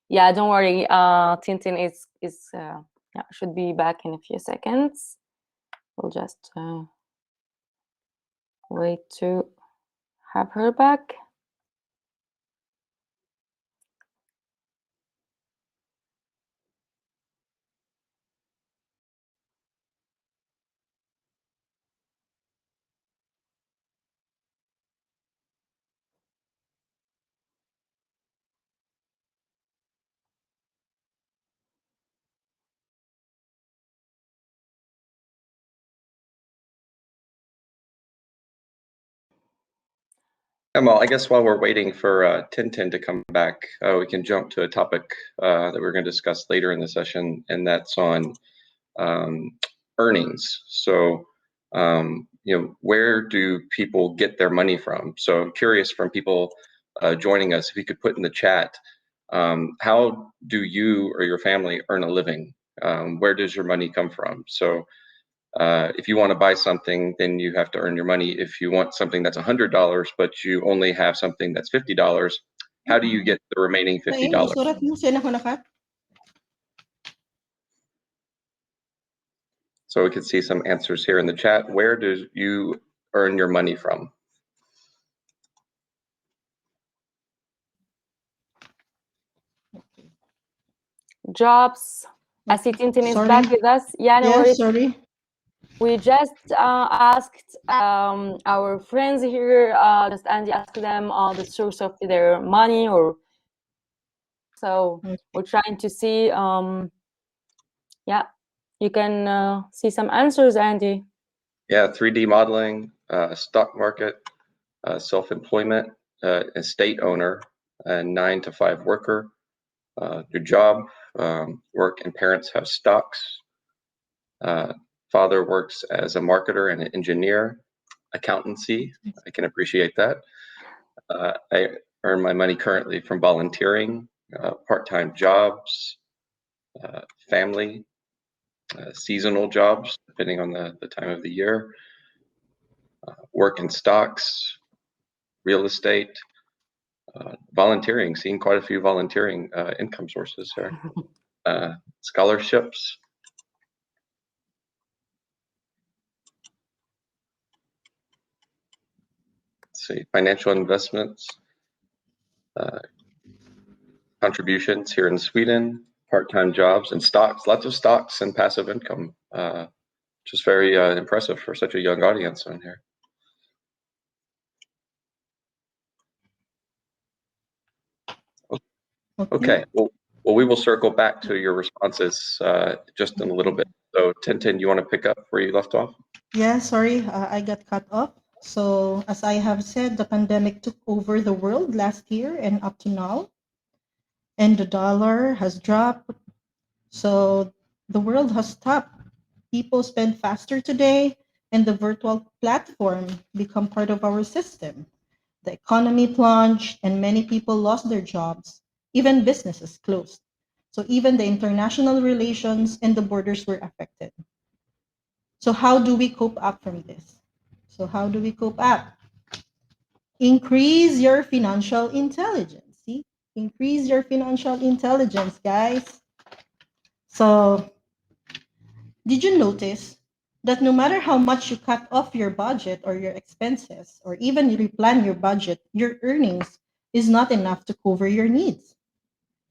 Yeah, don't worry. Tintin yeah, should be back in a few seconds. We'll just wait to have her back. Well, I guess while we're waiting for Tintin to come back, we can jump to a topic that we're going to discuss later in the session, and that's on earnings. So, where do people get their money from? So I'm curious from people joining us, if you could put in the chat, how do you or your family earn a living? Where does your money come from? So if you want to buy something, then you have to earn your money. If you want something that's $100, but you only have something that's $50, how do you get the remaining $50? Surat mo siya na. So we can see some answers here in the chat. Where do you earn your money from? Jobs. I see Tintin is Sorry. back with us. Yeah, no Yes, worries. sorry. We just asked our friends here, just Andy asked them the source of their money, or so we're trying to see. Yeah, you can see some answers, Andy. Yeah, 3D modeling, stock market, self-employment, estate owner, 9 to 5 worker, your job, work, and parents have stocks. Father works as a marketer and an engineer, accountancy. I can appreciate that. I earn my money currently from volunteering, part-time jobs, family, seasonal jobs, depending on the time of the year, work in stocks, real estate, volunteering, seeing quite a few volunteering income sources here, scholarships. Let's see, financial investments, contributions here in Sweden, part-time jobs, and stocks, lots of stocks and passive income, which is very impressive for such a young audience on here. Okay, well, we will circle back to your responses just in a little bit. So Tintin, you want to pick up where you left off? Yeah, sorry, I got cut off. So as I have said, the pandemic took over the world last year and up to now, and the dollar has dropped. So the world has stopped. People spend faster today, and the virtual platform become part of our system. The economy plunged, and many people lost their jobs. Even businesses closed. So even the international relations and the borders were affected. So how do we cope up from this? So how do we cope up? Increase your financial intelligence. See? Increase your financial intelligence, guys. So did you notice that no matter how much you cut off your budget or your expenses, or even you replan your budget, your earnings is not enough to cover your needs?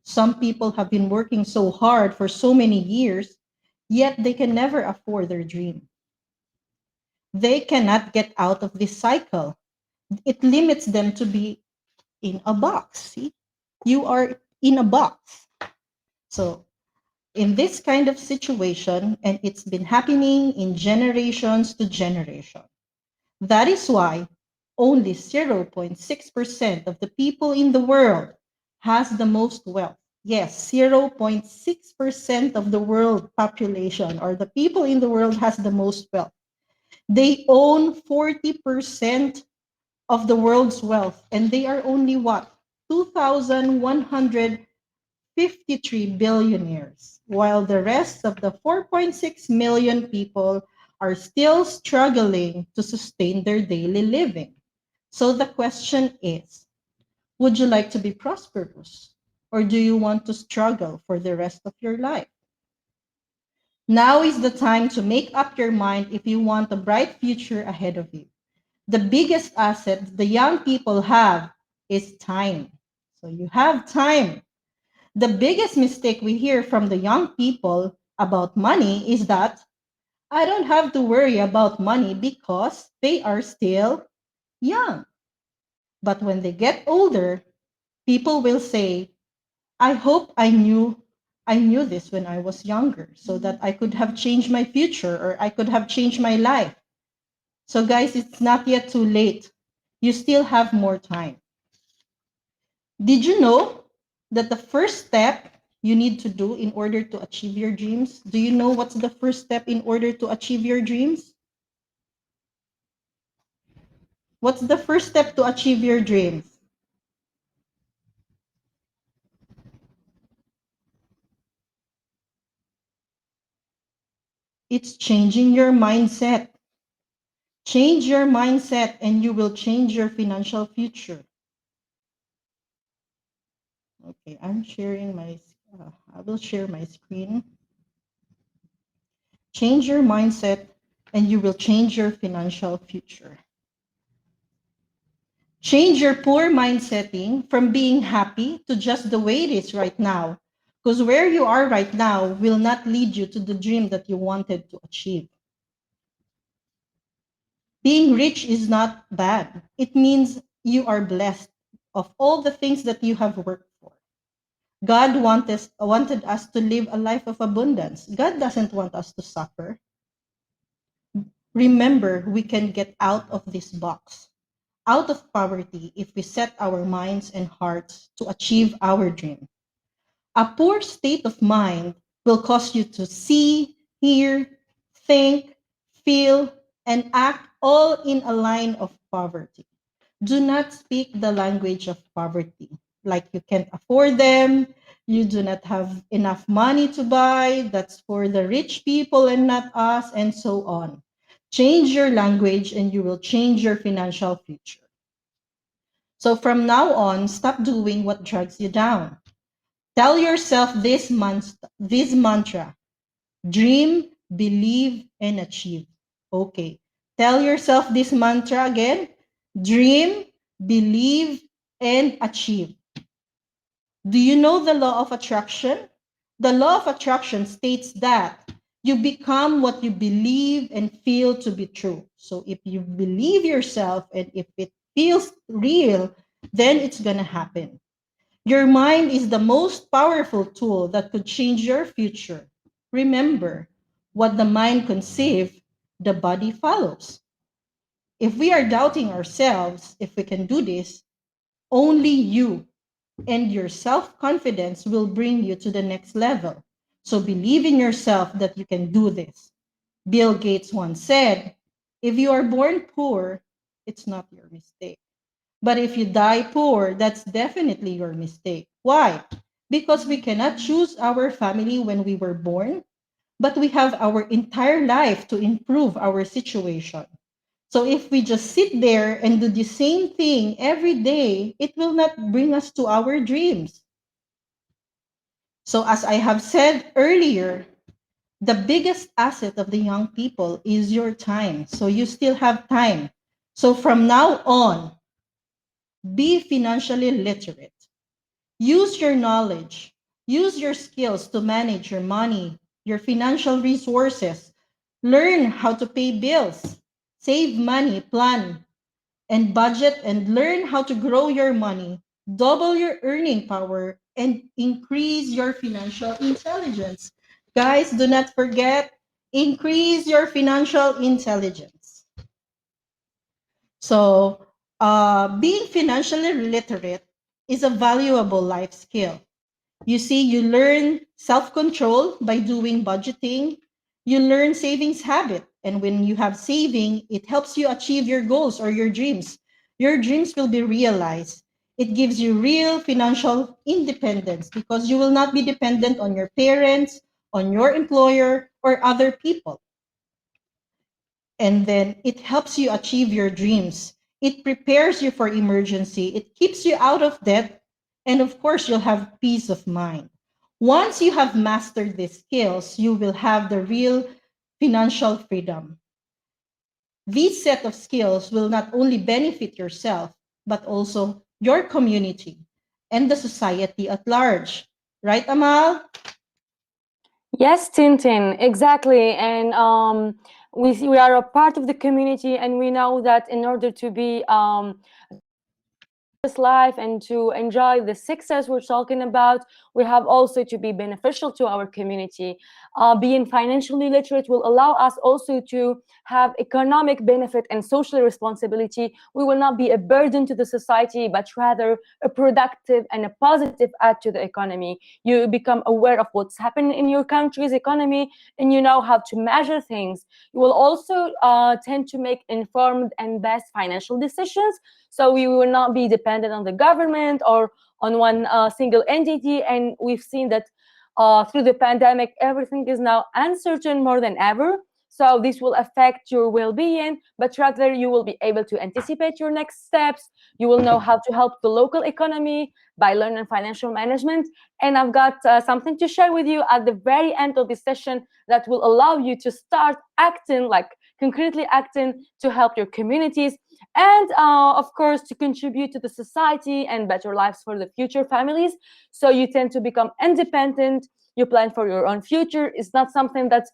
Some people have been working so hard for so many years, yet they can never afford their dream. They cannot get out of this cycle. It limits them to be in a box. See, you are in a box. So in this kind of situation, and it's been happening in generations to generation. That is why only 0.6% of the people in the world has the most wealth. Yes, 0.6% of the world population, or the people in the world, has the most wealth. They own 40% of the world's wealth, and they are only what? 2,153 billionaires, while the rest of the 4.6 million people are still struggling to sustain their daily living. So the question is, would you like to be prosperous, or do you want to struggle for the rest of your life? Now is the time to make up your mind if you want a bright future ahead of you. The biggest asset the young people have is time. So you have time. The biggest mistake we hear from the young people about money is that I don't have to worry about money because they are still young. But when they get older, people will say, I hope I knew this when I was younger so that I could have changed my future, or I could have changed my life. So guys, it's not yet too late. You still have more time. Did you know that the first step you need to do in order to achieve your dreams? Do you know what's the first step in order to achieve your dreams? What's the first step to achieve your dreams? It's changing your mindset. Change your mindset and you will change your financial future. Okay, I'm sharing my, I will share my screen. Change your mindset and you will change your financial future. Change your poor mind setting from being happy to just the way it is right now. Because where you are right now will not lead you to the dream that you wanted to achieve. Being rich is not bad. It means you are blessed of all the things that you have worked for. God wanted us to live a life of abundance. God doesn't want us to suffer. Remember, we can get out of this box, out of poverty, if we set our minds and hearts to achieve our dream. A poor state of mind will cause you to see, hear, think, feel, and act all in a line of poverty. Do not speak the language of poverty, like you can't afford them, you do not have enough money to buy, that's for the rich people and not us, and so on. Change your language and you will change your financial future. So from now on, stop doing what drags you down. Tell yourself this mantra: dream, believe, and achieve. Okay. Tell yourself this mantra again: dream, believe, and achieve. Do you know the law of attraction? The law of attraction states that you become what you believe and feel to be true. So if you believe yourself and if it feels real, then it's going to happen. Your mind is the most powerful tool that could change your future. Remember, what the mind conceives, the body follows. If we are doubting ourselves, if we can do this, only you and your self-confidence will bring you to the next level. So believe in yourself that you can do this. Bill Gates once said, if you are born poor, it's not your mistake. But if you die poor, that's definitely your mistake. Why? Because we cannot choose our family when we were born, but we have our entire life to improve our situation. So if we just sit there and do the same thing every day, it will not bring us to our dreams. So as I have said earlier, the biggest asset of the young people is your time. So you still have time. So from now on, be financially literate. Use your knowledge, use your skills to manage your money, your financial resources. Learn how to pay bills, save money, plan, and budget, and learn how to grow your money, double your earning power, and increase your financial intelligence. Guys, do not forget, increase your financial intelligence. So, being financially literate is a valuable life skill. You see, you learn self-control by doing budgeting. You learn savings habit. And when you have saving, it helps you achieve your goals or your dreams. Your dreams will be realized. It gives you real financial independence because you will not be dependent on your parents, on your employer, or other people. And then it helps you achieve your dreams. It prepares you for emergency. It keeps you out of debt. And of course, you'll have peace of mind. Once you have mastered these skills, you will have the real financial freedom. These set of skills will not only benefit yourself, but also your community and the society at large. Right, Amal? Yes, Tintin, exactly. And we are a part of the community, and we know that in order to be this life and to enjoy the success we're talking about, we have also to be beneficial to our community. Being financially literate will allow us also to have economic benefit and social responsibility. We will not be a burden to the society, but rather a productive and a positive add to the economy. You become aware of what's happening in your country's economy, and you know how to measure things. You will also tend to make informed and best financial decisions, so we will not be dependent on the government or on one single entity. And we've seen that through the pandemic, everything is now uncertain more than ever. So this will affect your well-being, but rather you will be able to anticipate your next steps. You will know how to help the local economy by learning financial management. And I've got something to share with you at the very end of this session that will allow you to start acting, like concretely acting, to help your communities, and of course to contribute to the society and better lives for the future families. So you tend to become independent, you plan for your own future. It's not something that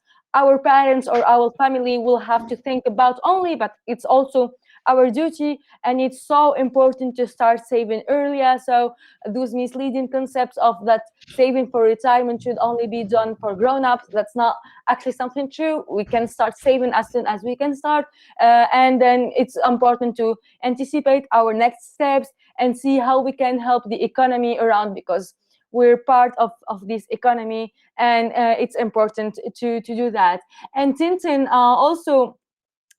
our parents or our family will have to think about only, but it's also our duty, and it's so important to start saving earlier. So those misleading concepts of that saving for retirement should only be done for grown-ups, that's not actually something true. We can start saving as soon as we can start, and then it's important to anticipate our next steps and see how we can help the economy around, because we're part of this economy, and it's important to do that. And Tintin, also,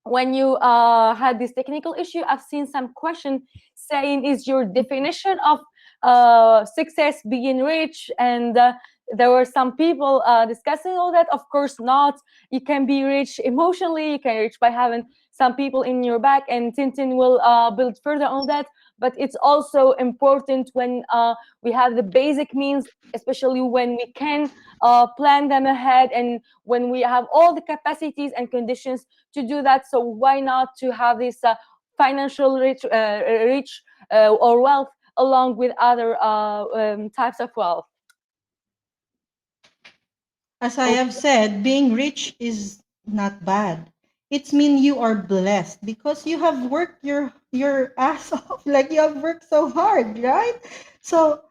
when you had this technical issue, I've seen some question saying, is your definition of success being rich? And there were some people discussing all that. Of course not. You can be rich emotionally, you can rich by having some people in your back, and Tintin will build further on that. But it's also important when we have the basic means, especially when we can plan them ahead, and when we have all the capacities and conditions to do that. So why not to have this financial rich or wealth along with other types of wealth? As I have said, being rich is not bad. It means you are blessed because you have worked your ass off, like you have worked so hard, right? So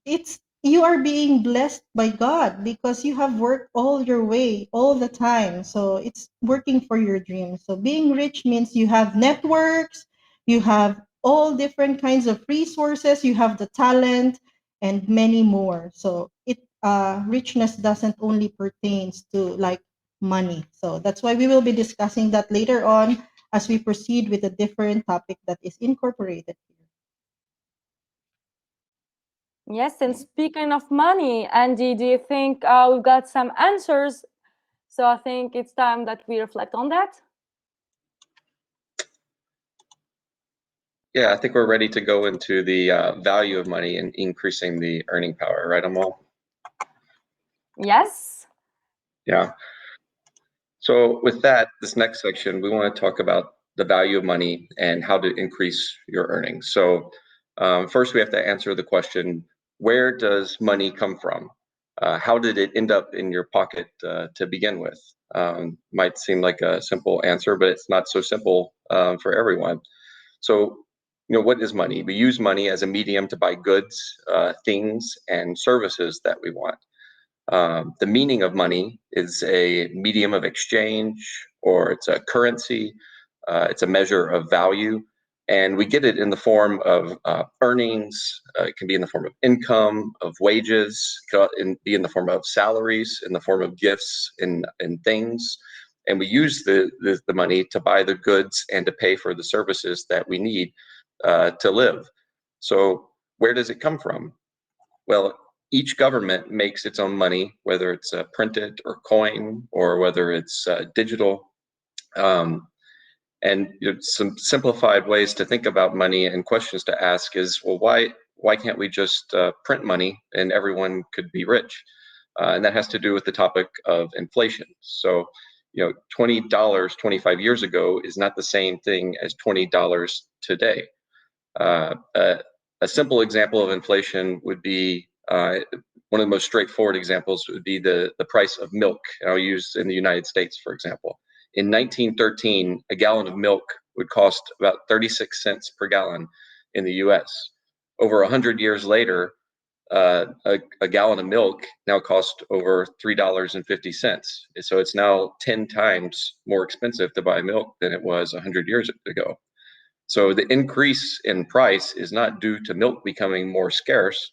it's you are being blessed by God because you have worked all your way all the time. So it's working for your dreams. So being rich means you have networks, you have all different kinds of resources, you have the talent, and many more. So richness doesn't only pertains to like money. So that's why we will be discussing that later on as we proceed with a different topic that is incorporated here. Yes, and speaking of money, Andy, do you think we've got some answers? So I think it's time that we reflect on that. Yeah, I think we're ready to go into the value of money and increasing the earning power, right, Amal? Yes. Yeah. So with that, this next section, we want to talk about the value of money and how to increase your earnings. So first we have to answer the question, where does money come from? How did it end up in your pocket to begin with? Might seem like a simple answer, but it's not so simple for everyone. So, what is money? We use money as a medium to buy goods, things, and services that we want. The meaning of money is a medium of exchange, or it's a currency, it's a measure of value, and we get it in the form of earnings. It can be in the form of income, of wages, be in the form of salaries, in the form of gifts and things. And we use the money to buy the goods and to pay for the services that we need to live. So where does it come from? Well, each government makes its own money, whether it's printed or coin, or whether it's digital. And some simplified ways to think about money and questions to ask is, well, why can't we just print money and everyone could be rich? And that has to do with the topic of inflation. So, $20 25 years ago is not the same thing as $20 today. A simple example of inflation would be one of the most straightforward examples would be the price of milk. I'll use in the United States, for example. In 1913, a gallon of milk would cost about 36 cents per gallon in the US. Over 100 years later, a gallon of milk now costs over $3.50. So it's now 10 times more expensive to buy milk than it was 100 years ago. So the increase in price is not due to milk becoming more scarce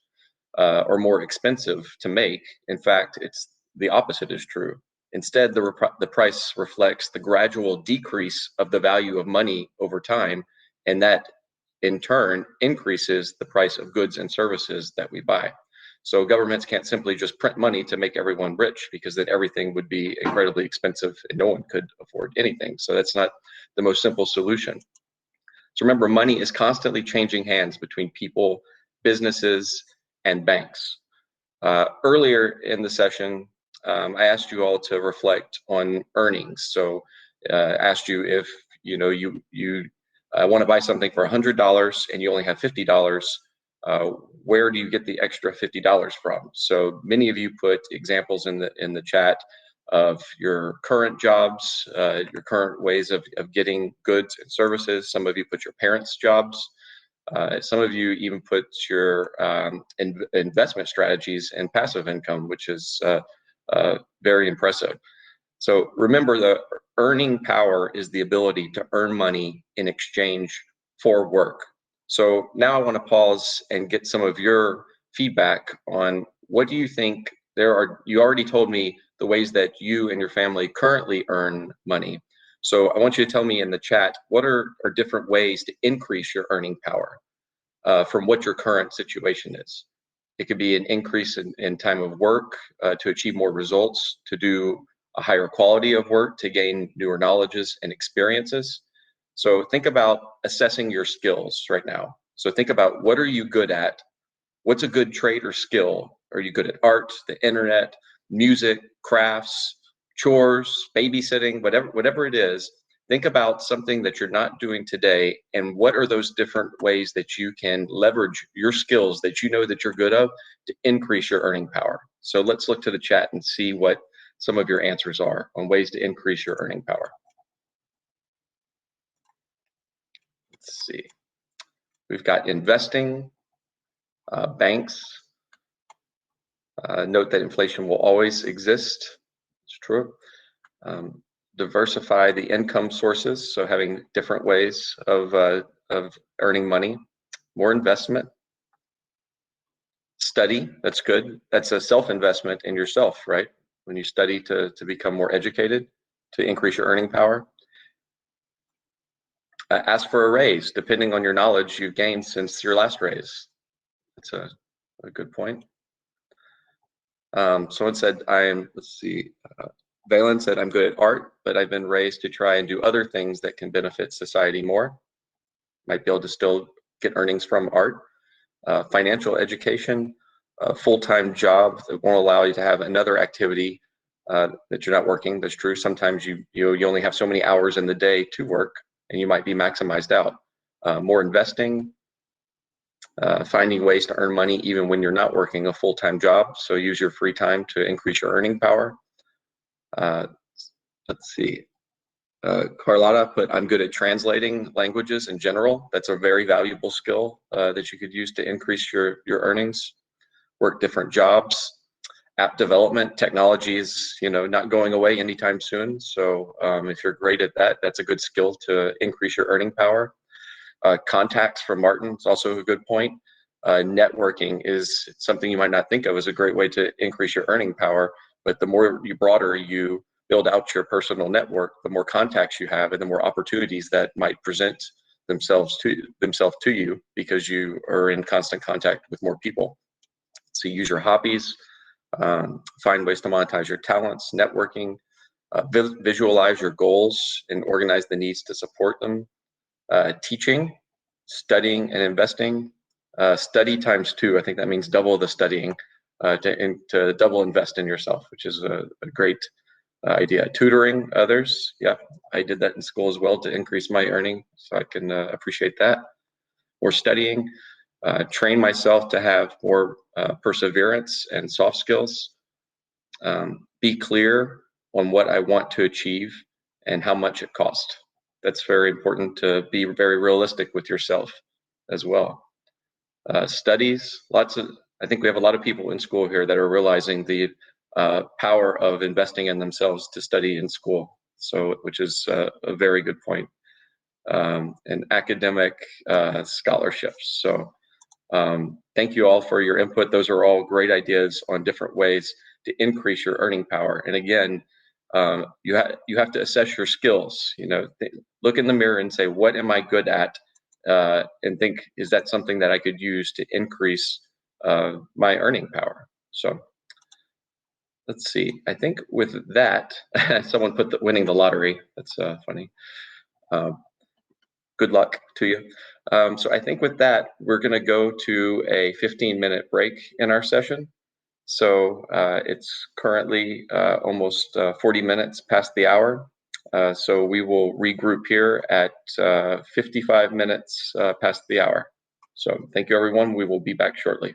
or more expensive to make. In fact, it's the opposite is true. Instead, the price reflects the gradual decrease of the value of money over time, and that in turn increases the price of goods and services that we buy. So governments can't simply just print money to make everyone rich, because then everything would be incredibly expensive and no one could afford anything. So that's not the most simple solution. So remember, money is constantly changing hands between people, businesses, and banks. Earlier in the session, I asked you all to reflect on earnings. So asked you if you want to buy something for $100 and you only have $50, where do you get the extra $50 from? So many of you put examples in the chat of your current jobs, your current ways of getting goods and services. Some of you put your parents' jobs. Some of you even put your investment strategies and passive income, which is very impressive. So remember, the earning power is the ability to earn money in exchange for work. So now I want to pause and get some of your feedback on what do you think you already told me the ways that you and your family currently earn money. So I want you to tell me in the chat, what are different ways to increase your earning power from what your current situation is? It could be an increase in time of work to achieve more results, to do a higher quality of work, to gain newer knowledges and experiences. So think about assessing your skills right now. So think about, what are you good at? What's a good trait or skill? Are you good at art, the internet, music, crafts, chores, babysitting, whatever it is? Think about something that you're not doing today, and what are those different ways that you can leverage your skills that you know that you're good at to increase your earning power. So let's look to the chat and see what some of your answers are on ways to increase your earning power. Let's see. We've got investing, banks. Note that inflation will always exist. It's true. Diversify the income sources, so having different ways of earning money. More investment. Study, that's good. That's a self-investment in yourself, right? When you study to become more educated, to increase your earning power. Ask for a raise, depending on your knowledge you've gained since your last raise. That's a good point. Someone said, let's see, Valen said, I'm good at art, but I've been raised to try and do other things that can benefit society more. Might be able to still get earnings from art. Financial education, a full-time job that won't allow you to have another activity that you're not working. That's true. Sometimes you only have so many hours in the day to work, and you might be maximized out. More investing, finding ways to earn money even when you're not working a full-time job. So use your free time to increase your earning power. Let's see. Carlotta put, I'm good at translating languages in general. That's a very valuable skill that you could use to increase your earnings. Work different jobs. App development, technology is not going away anytime soon. So if you're great at that, that's a good skill to increase your earning power. Contacts from Martin is also a good point. Networking is something you might not think of as a great way to increase your earning power, but the broader you build out your personal network, the more contacts you have and the more opportunities that might present themselves to you because you are in constant contact with more people. So use your hobbies, find ways to monetize your talents, networking, visualize your goals and organize the needs to support them. Teaching, studying and investing. Study times 2, I think that means double the studying to double invest in yourself, which is a great idea. Tutoring others, yeah, I did that in school as well to increase my earning, so I can appreciate that. Or studying, train myself to have more perseverance and soft skills. Be clear on what I want to achieve and how much it costs. That's very important, to be very realistic with yourself as well. Studies, I think we have a lot of people in school here that are realizing the power of investing in themselves to study in school, which is a very good point. And academic scholarships. So thank you all for your input. Those are all great ideas on different ways to increase your earning power. And again, you have to assess your skills. Look in the mirror and say, what am I good at? And think, is that something that I could use to increase my earning power. So let's see. I think with that, someone put winning the lottery. That's funny. Good luck to you. So I think with that, we're going to go to a 15-minute break in our session. So it's currently almost 40 minutes past the hour. So we will regroup here at 55 minutes past the hour. So thank you, everyone. We will be back shortly.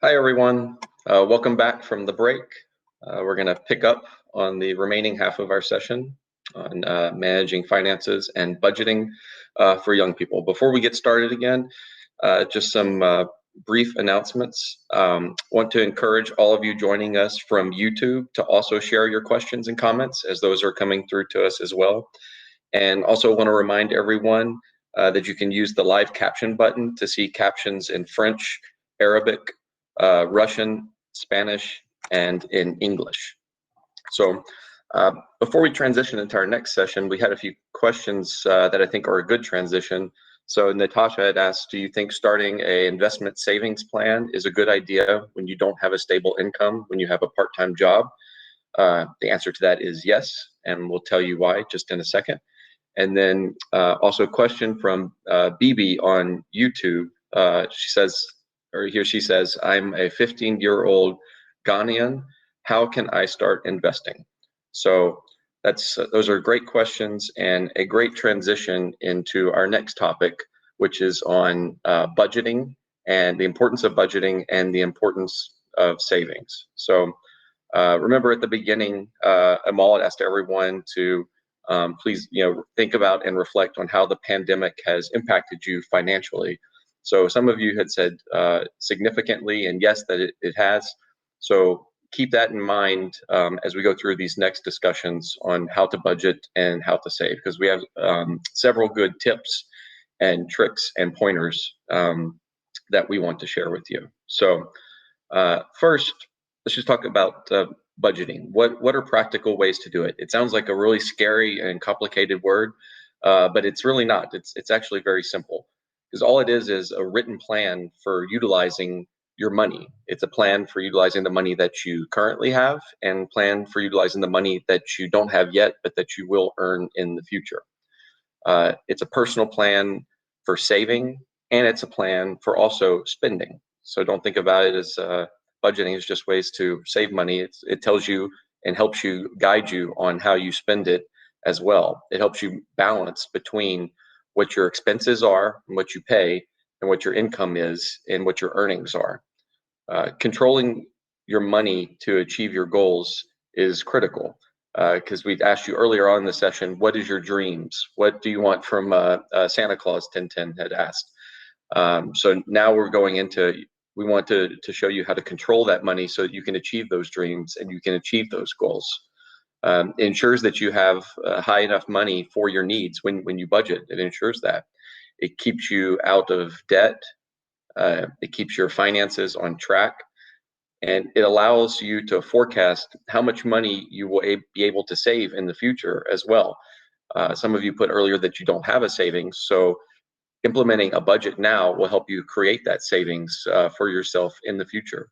Hi, everyone. Welcome back from the break. We're going to pick up on the remaining half of our session on managing finances and budgeting for young people. Before we get started again, just some brief announcements. Want to encourage all of you joining us from YouTube to also share your questions and comments, as those are coming through to us as well. And also want to remind everyone that you can use the live caption button to see captions in French, Arabic, Russian, Spanish, and in English. So before we transition into our next session, we had a few questions that I think are a good transition. So Natasha had asked, do you think starting an investment savings plan is a good idea when you don't have a stable income, when you have a part-time job? The answer to that is yes, and we'll tell you why just in a second. And then also a question from Bibi on YouTube. She says, or here she says, I'm a 15-year-old Ghanaian. How can I start investing? So that's those are great questions and a great transition into our next topic, which is on budgeting and the importance of budgeting and the importance of savings. So remember at the beginning, Amal had asked everyone to please, think about and reflect on how the pandemic has impacted you financially. So some of you had said significantly, and yes, that it has. So keep that in mind as we go through these next discussions on how to budget and how to save, because we have several good tips and tricks and pointers that we want to share with you. So first, let's just talk about budgeting. What are practical ways to do it? It sounds like a really scary and complicated word, but it's really not. It's actually very simple, because all it is a written plan for utilizing your money. It's a plan for utilizing the money that you currently have, and plan for utilizing the money that you don't have yet, but that you will earn in the future. It's a personal plan for saving, and it's a plan for also spending. So don't think about it as budgeting is just ways to save money. It tells you and helps you guide you on how you spend it as well. It helps you balance between what your expenses are and what you pay, and what your income is and what your earnings are. Controlling your money to achieve your goals is critical, because we've asked you earlier on in the session, what is your dreams? What do you want from Santa Claus? 1010 had asked. So now we're going into, we want to show you how to control that money so that you can achieve those dreams and you can achieve those goals. It ensures that you have high enough money for your needs when you budget. It ensures that. It keeps you out of debt. It keeps your finances on track. And it allows you to forecast how much money you will be able to save in the future as well. Some of you put earlier that you don't have a savings, so implementing a budget now will help you create that savings for yourself in the future.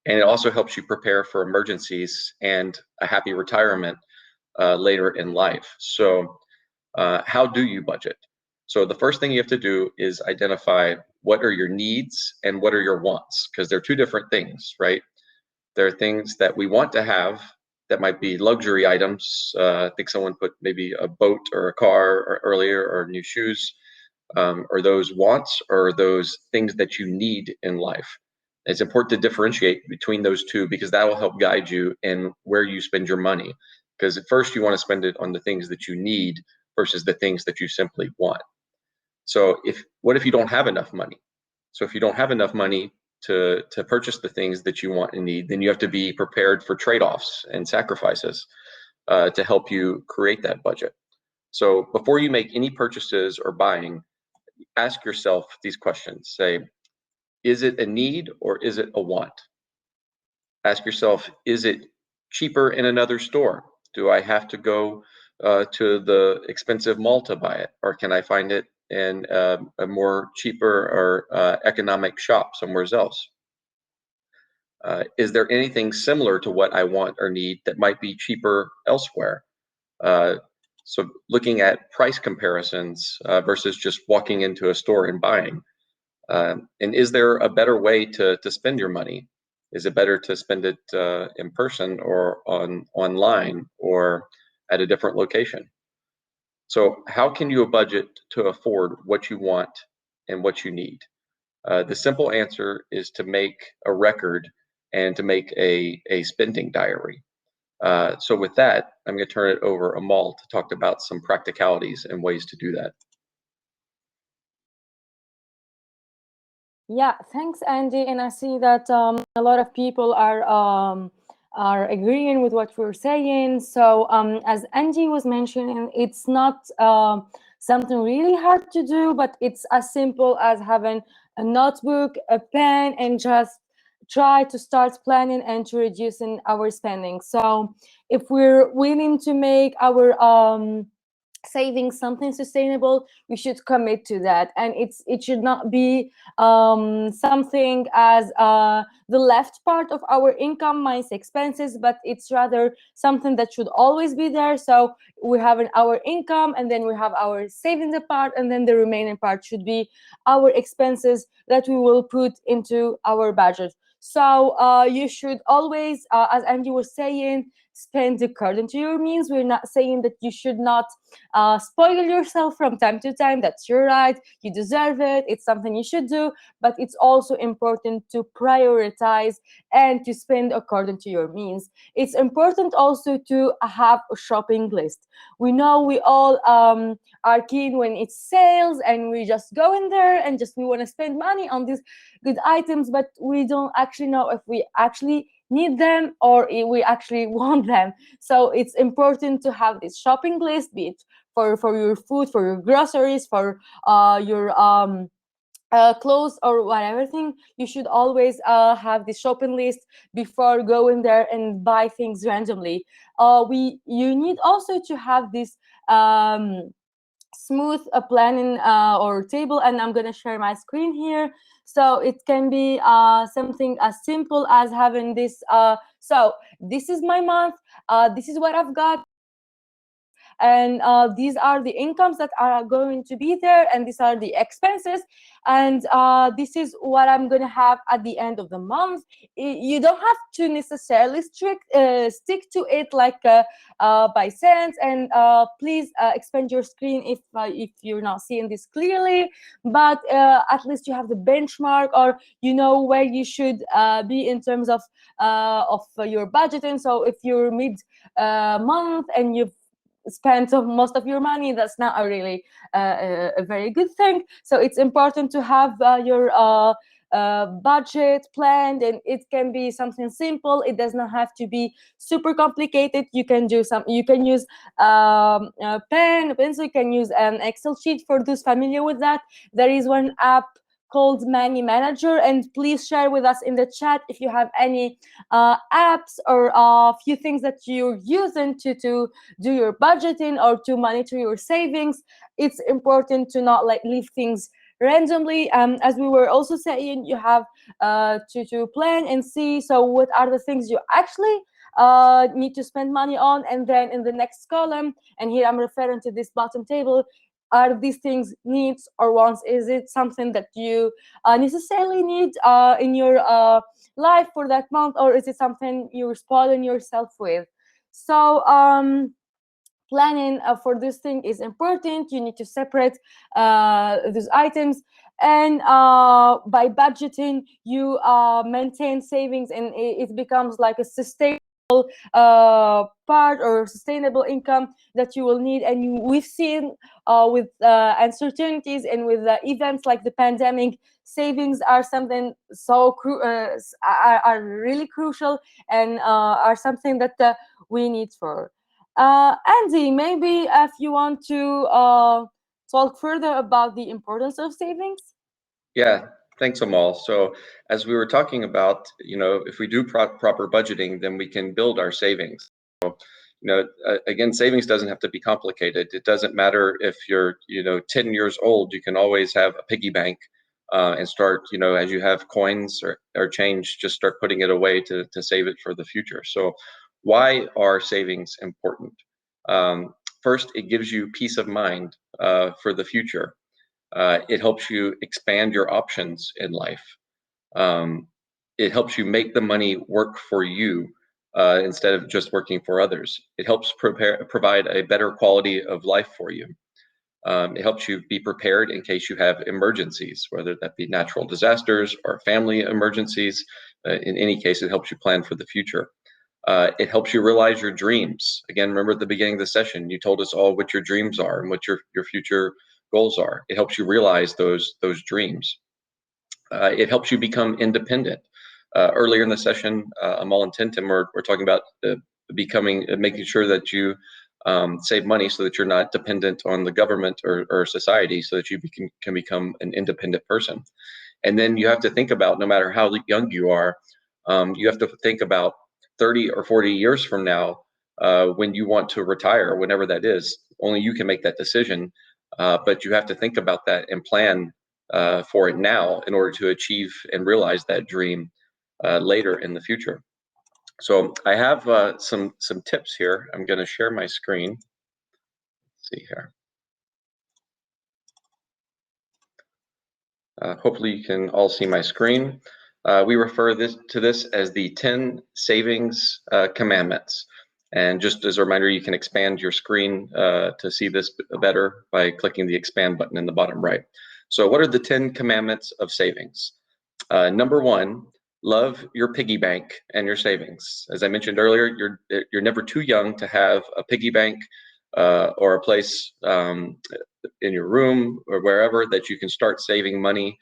And it also helps you prepare for emergencies and a happy retirement later in life. So how do you budget? So the first thing you have to do is identify what are your needs and what are your wants, because they're two different things, right? There are things that we want to have that might be luxury items. I think someone put maybe a boat or a car earlier, or new shoes, or those wants, or those things that you need in life. It's important to differentiate between those two, because that will help guide you in where you spend your money. Because at first you want to spend it on the things that you need versus the things that you simply want. So what if you don't have enough money? So if you don't have enough money to purchase the things that you want and need, then you have to be prepared for trade-offs and sacrifices to help you create that budget. So before you make any purchases or buying, ask yourself these questions. Say, is it a need or is it a want? Ask yourself, is it cheaper in another store? Do I have to go to the expensive mall to buy it? Or can I find it in a more cheaper or economic shop somewhere else? Is there anything similar to what I want or need that might be cheaper elsewhere? So looking at price comparisons versus just walking into a store and buying. And is there a better way to spend your money? Is it better to spend it in person or online or at a different location? So how can you budget to afford what you want and what you need? The simple answer is to make a record and to make a spending diary. So with that, I'm going to turn it over Amal to talk about some practicalities and ways to do that. Yeah, thanks, Andy. And I see that a lot of people are agreeing with what we're saying. So as Andy was mentioning, it's not something really hard to do, but it's as simple as having a notebook, a pen, and just try to start planning and to reducing our spending. So if we're willing to make our saving something sustainable, we should commit to that, and it should not be something as the left part of our income minus expenses, but it's rather something that should always be there. So we have our income, and then we have our savings part, and then the remaining part should be our expenses that we will put into our budget. So you should always, as Andy was saying, spend according to your means. We're not saying that you should not spoil yourself from time to time. That's your right. You deserve it. It's something you should do. But it's also important to prioritize and to spend according to your means. It's important also to have a shopping list. We know we all are keen when it's sales, and we just go in there and just we want to spend money on these good items, but we don't actually know if we actually need them or if we actually want them. So it's important to have this shopping list, be it for your food, for your groceries, for your clothes or whatever thing. You should always have this shopping list before going there and buy things randomly. You need also to have this smooth planning or table, and I'm going to share my screen here. So it can be something as simple as having this. So this is my month. This is what I've got. And these are the incomes that are going to be there, and these are the expenses, and this is what I'm going to have at the end of the month. You don't have to necessarily stick to it like by cents, and please expand your screen if you're not seeing this clearly, but at least you have the benchmark, or you know where you should be in terms of your budgeting. So if you're mid month and you've spent most of your money, that's not a really a very good thing. So it's important to have your budget planned, and it can be something simple. It does not have to be super complicated. You can do you can use a pen, a pencil. You can use an Excel sheet for those familiar with that. There is one app called Money Manager, and please share with us in the chat if you have any apps or a few things that you're using to do your budgeting or to monitor your savings. It's important to not leave things randomly. As we were also saying, you have to plan and see, so what are the things you actually need to spend money on, and then in the next column, and here I'm referring to this bottom table, are these things needs or wants? Is it something that you necessarily need in your life for that month, or is it something you're spoiling yourself with? So planning for this thing is important. You need to separate those items, and by budgeting, you maintain savings, and it becomes like a sustainable part or sustainable income that you will need. And we've seen with uncertainties and with events like the pandemic, savings are something so are really crucial, and are something that we need for. Andy, maybe if you want to talk further about the importance of savings. Yeah, thanks, Amal. So as we were talking about, if we do proper budgeting, then we can build our savings. So, again, savings doesn't have to be complicated. It doesn't matter if you're, 10 years old. You can always have a piggy bank and start, as you have coins or change, just start putting it away to save it for the future. So why are savings important? First, it gives you peace of mind for the future. It helps you expand your options in life. It helps you make the money work for you instead of just working for others. It helps provide a better quality of life for you. It helps you be prepared in case you have emergencies, whether that be natural disasters or family emergencies. In any case, it helps you plan for the future. It helps you realize your dreams. Again, remember at the beginning of the session, you told us all what your dreams are and what your future goals are. It helps you realize those dreams. It helps you become independent. Earlier in the session, Amal and Tintin were talking about making sure that you save money so that you're not dependent on the government or society, so that you can become an independent person. And then you have to think about, no matter how young you are, you have to think about 30 or 40 years from now, when you want to retire, whenever that is. Only you can make that decision, but you have to think about that and plan for it now in order to achieve and realize that dream later in the future. So I have some tips here. I'm going to share my screen. Let's see here. Hopefully you can all see my screen. We refer to this as the 10 savings commandments. And just as a reminder, you can expand your screen to see this better by clicking the expand button in the bottom right. So what are the 10 commandments of savings? Number 1, love your piggy bank and your savings. As I mentioned earlier, you're never too young to have a piggy bank or a place in your room or wherever that you can start saving money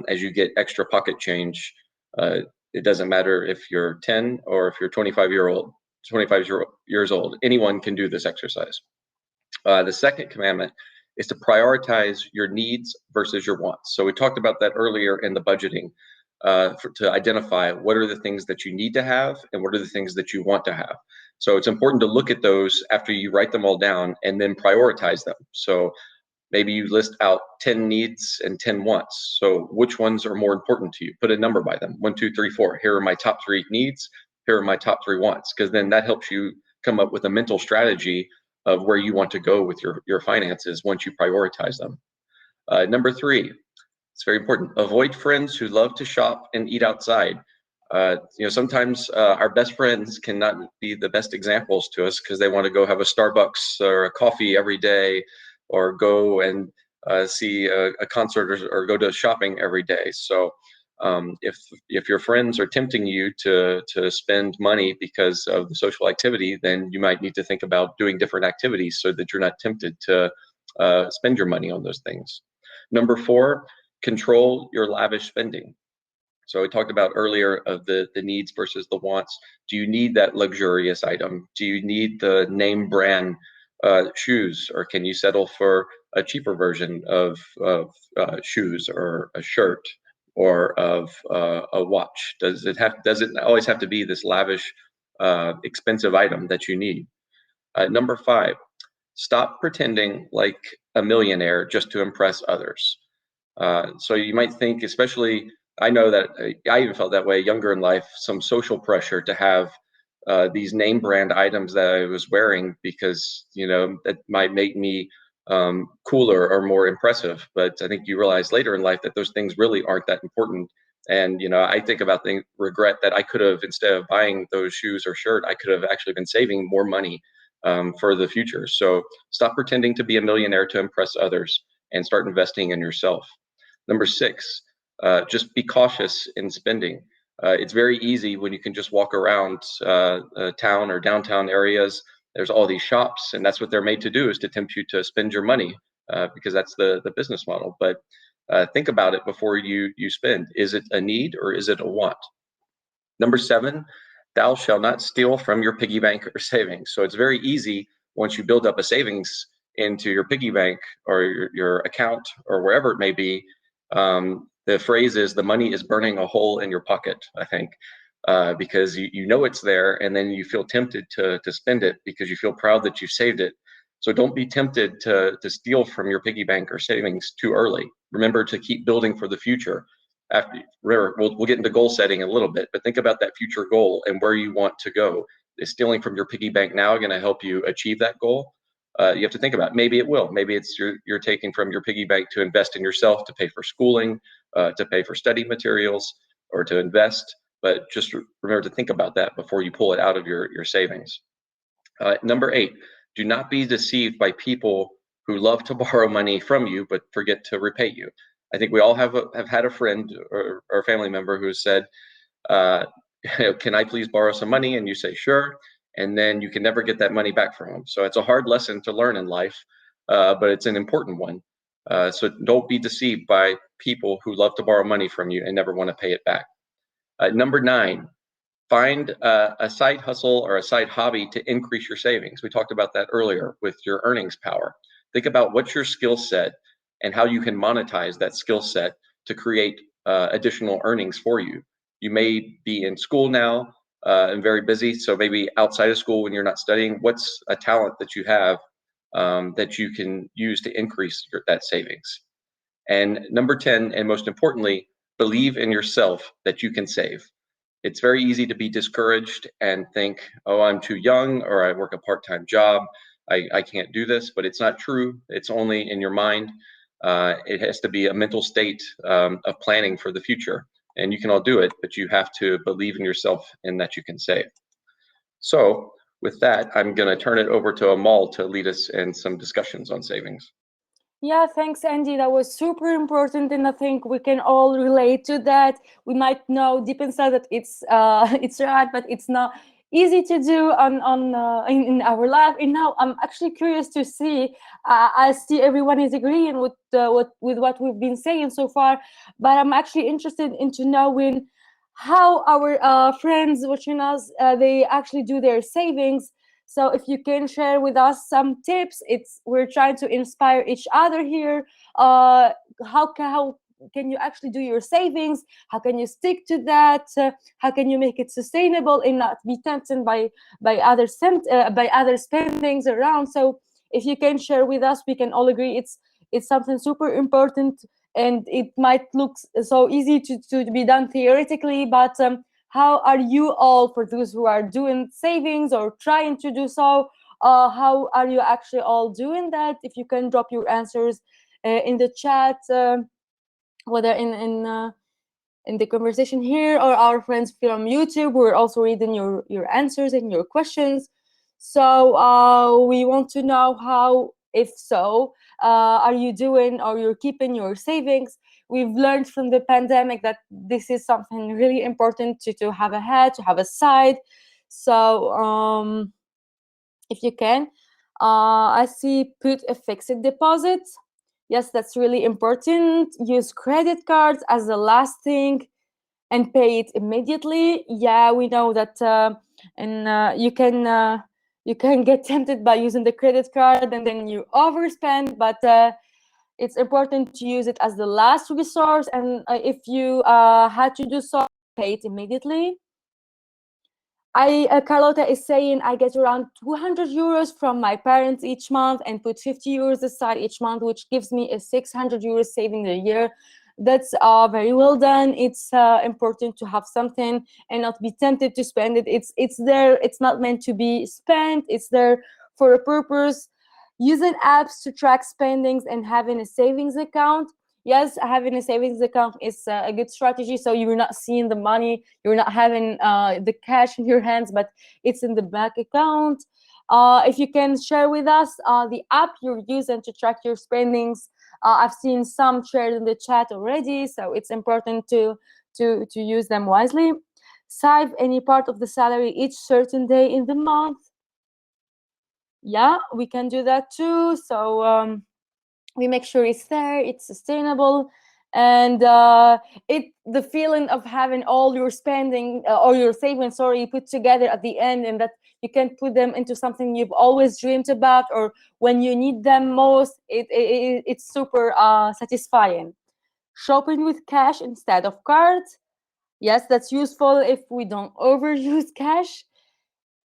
as you get extra pocket change. It doesn't matter if you're 10 or if you're 25 years old. Anyone can do this exercise. The second commandment is to prioritize your needs versus your wants. So we talked about that earlier in the budgeting, to identify what are the things that you need to have and what are the things that you want to have. So it's important to look at those after you write them all down and then prioritize them. So maybe you list out 10 needs and 10 wants. So which ones are more important to you? Put a number by them. 1, 2, 3, 4. Here are my top 3 needs. Here are my top 3 wants, because then that helps you come up with a mental strategy of where you want to go with your finances once you prioritize them. Number 3, it's very important. Avoid friends who love to shop and eat outside. Sometimes our best friends cannot be the best examples to us because they want to go have a Starbucks or a coffee every day, or go and see a concert or go to shopping every day. So if your friends are tempting you to spend money because of the social activity, then you might need to think about doing different activities so that you're not tempted to spend your money on those things. Number 4, control your lavish spending. So we talked about earlier of the needs versus the wants. Do you need that luxurious item? Do you need the name brand shoes, or can you settle for a cheaper version of shoes or a shirt or of a watch? Does it always have to be this lavish, expensive item that you need? Number 5, stop pretending like a millionaire just to impress others. So you might think, especially, I know that I even felt that way younger in life, some social pressure to have these name brand items that I was wearing because, that might make me cooler or more impressive. But I think you realize later in life that those things really aren't that important. And, I think about the regret that I could have, instead of buying those shoes or shirt, I could have actually been saving more money for the future. So stop pretending to be a millionaire to impress others and start investing in yourself. Number 6, just be cautious in spending. It's very easy when you can just walk around town or downtown areas. There's all these shops, and that's what they're made to do, is to tempt you to spend your money because that's the business model. But think about it before you spend. Is it a need or is it a want? Number 7, thou shalt not steal from your piggy bank or savings. So it's very easy once you build up a savings into your piggy bank or your account or wherever it may be. The phrase is, the money is burning a hole in your pocket, I think, because you know it's there, and then you feel tempted to spend it because you feel proud that you saved it. So don't be tempted to steal from your piggy bank or savings too early. Remember to keep building for the future. Remember, we'll get into goal setting in a little bit, but think about that future goal and where you want to go. Is stealing from your piggy bank now going to help you achieve that goal? You have to think about it. Maybe it will. Maybe it's you're taking from your piggy bank to invest in yourself, to pay for schooling, to pay for study materials, or to invest. But just remember to think about that before you pull it out of your savings. Number 8, do not be deceived by people who love to borrow money from you but forget to repay you. I think we all have had a friend or a family member who said, can I please borrow some money? And you say, sure. And then you can never get that money back from them. So it's a hard lesson to learn in life, but it's an important one. So don't be deceived by people who love to borrow money from you and never want to pay it back. Number 9, find a side hustle or a side hobby to increase your savings. We talked about that earlier with your earnings power. Think about what's your skill set and how you can monetize that skill set to create additional earnings for you. You may be in school now and very busy, so maybe outside of school when you're not studying, what's a talent that you have that you can use to increase that savings? And number 10, and most importantly, believe in yourself that you can save. It's very easy to be discouraged and think, oh, I'm too young, or I work a part-time job, I can't do this, but it's not true. It's only in your mind. It has to be a mental state of planning for the future. And you can all do it, but you have to believe in yourself and that you can save. So with that, I'm going to turn it over to Amal to lead us in some discussions on savings. Yeah, thanks, Andy. That was super important, and I think we can all relate to that. We might know deep inside that it's right, but it's not easy to do in our life. And now I'm actually curious to see. I see everyone is agreeing with what we've been saying so far, but I'm actually interested into knowing how our friends watching us they actually do their savings. So if you can share with us some tips, we're trying to inspire each other here. How can you actually do your savings? How can you stick to that? How can you make it sustainable and not be tempted by other spendings around? So if you can share with us, we can all agree it's something super important, and it might look so easy to be done theoretically, but how are you all, for those who are doing savings or trying to do so, how are you actually all doing that? If you can drop your answers in the chat, whether in the conversation here or our friends from YouTube, we're also reading your answers and your questions. So we want to know how, if so, are you doing or you're keeping your savings? We've learned from the pandemic that this is something really important to have ahead, to have a side. So if you can, I see put a fixed deposit. Yes, that's really important. Use credit cards as the last thing and pay it immediately. Yeah, we know that, and you can get tempted by using the credit card and then you overspend, but it's important to use it as the last resource. And if you had to do so, pay it immediately. Carlota is saying I get around 200 euros from my parents each month and put 50 euros aside each month, which gives me a 600 euros saving a year. That's very well done. It's important to have something and not be tempted to spend it. It's there. It's not meant to be spent. It's there for a purpose. Using apps to track spendings and having a savings account. Yes, having a savings account is a good strategy. So you're not seeing the money, you're not having the cash in your hands, but it's in the bank account. If you can share with us the app you're using to track your spendings. I've seen some shared in the chat already, so it's important to use them wisely. Save any part of the salary each certain day in the month. Yeah, we can do that too. So we make sure it's there, it's sustainable, and the feeling of having all your spending or your savings, put together at the end, and that you can put them into something you've always dreamed about, or when you need them most, it's super satisfying. Shopping with cash instead of cards. Yes, that's useful if we don't overuse cash.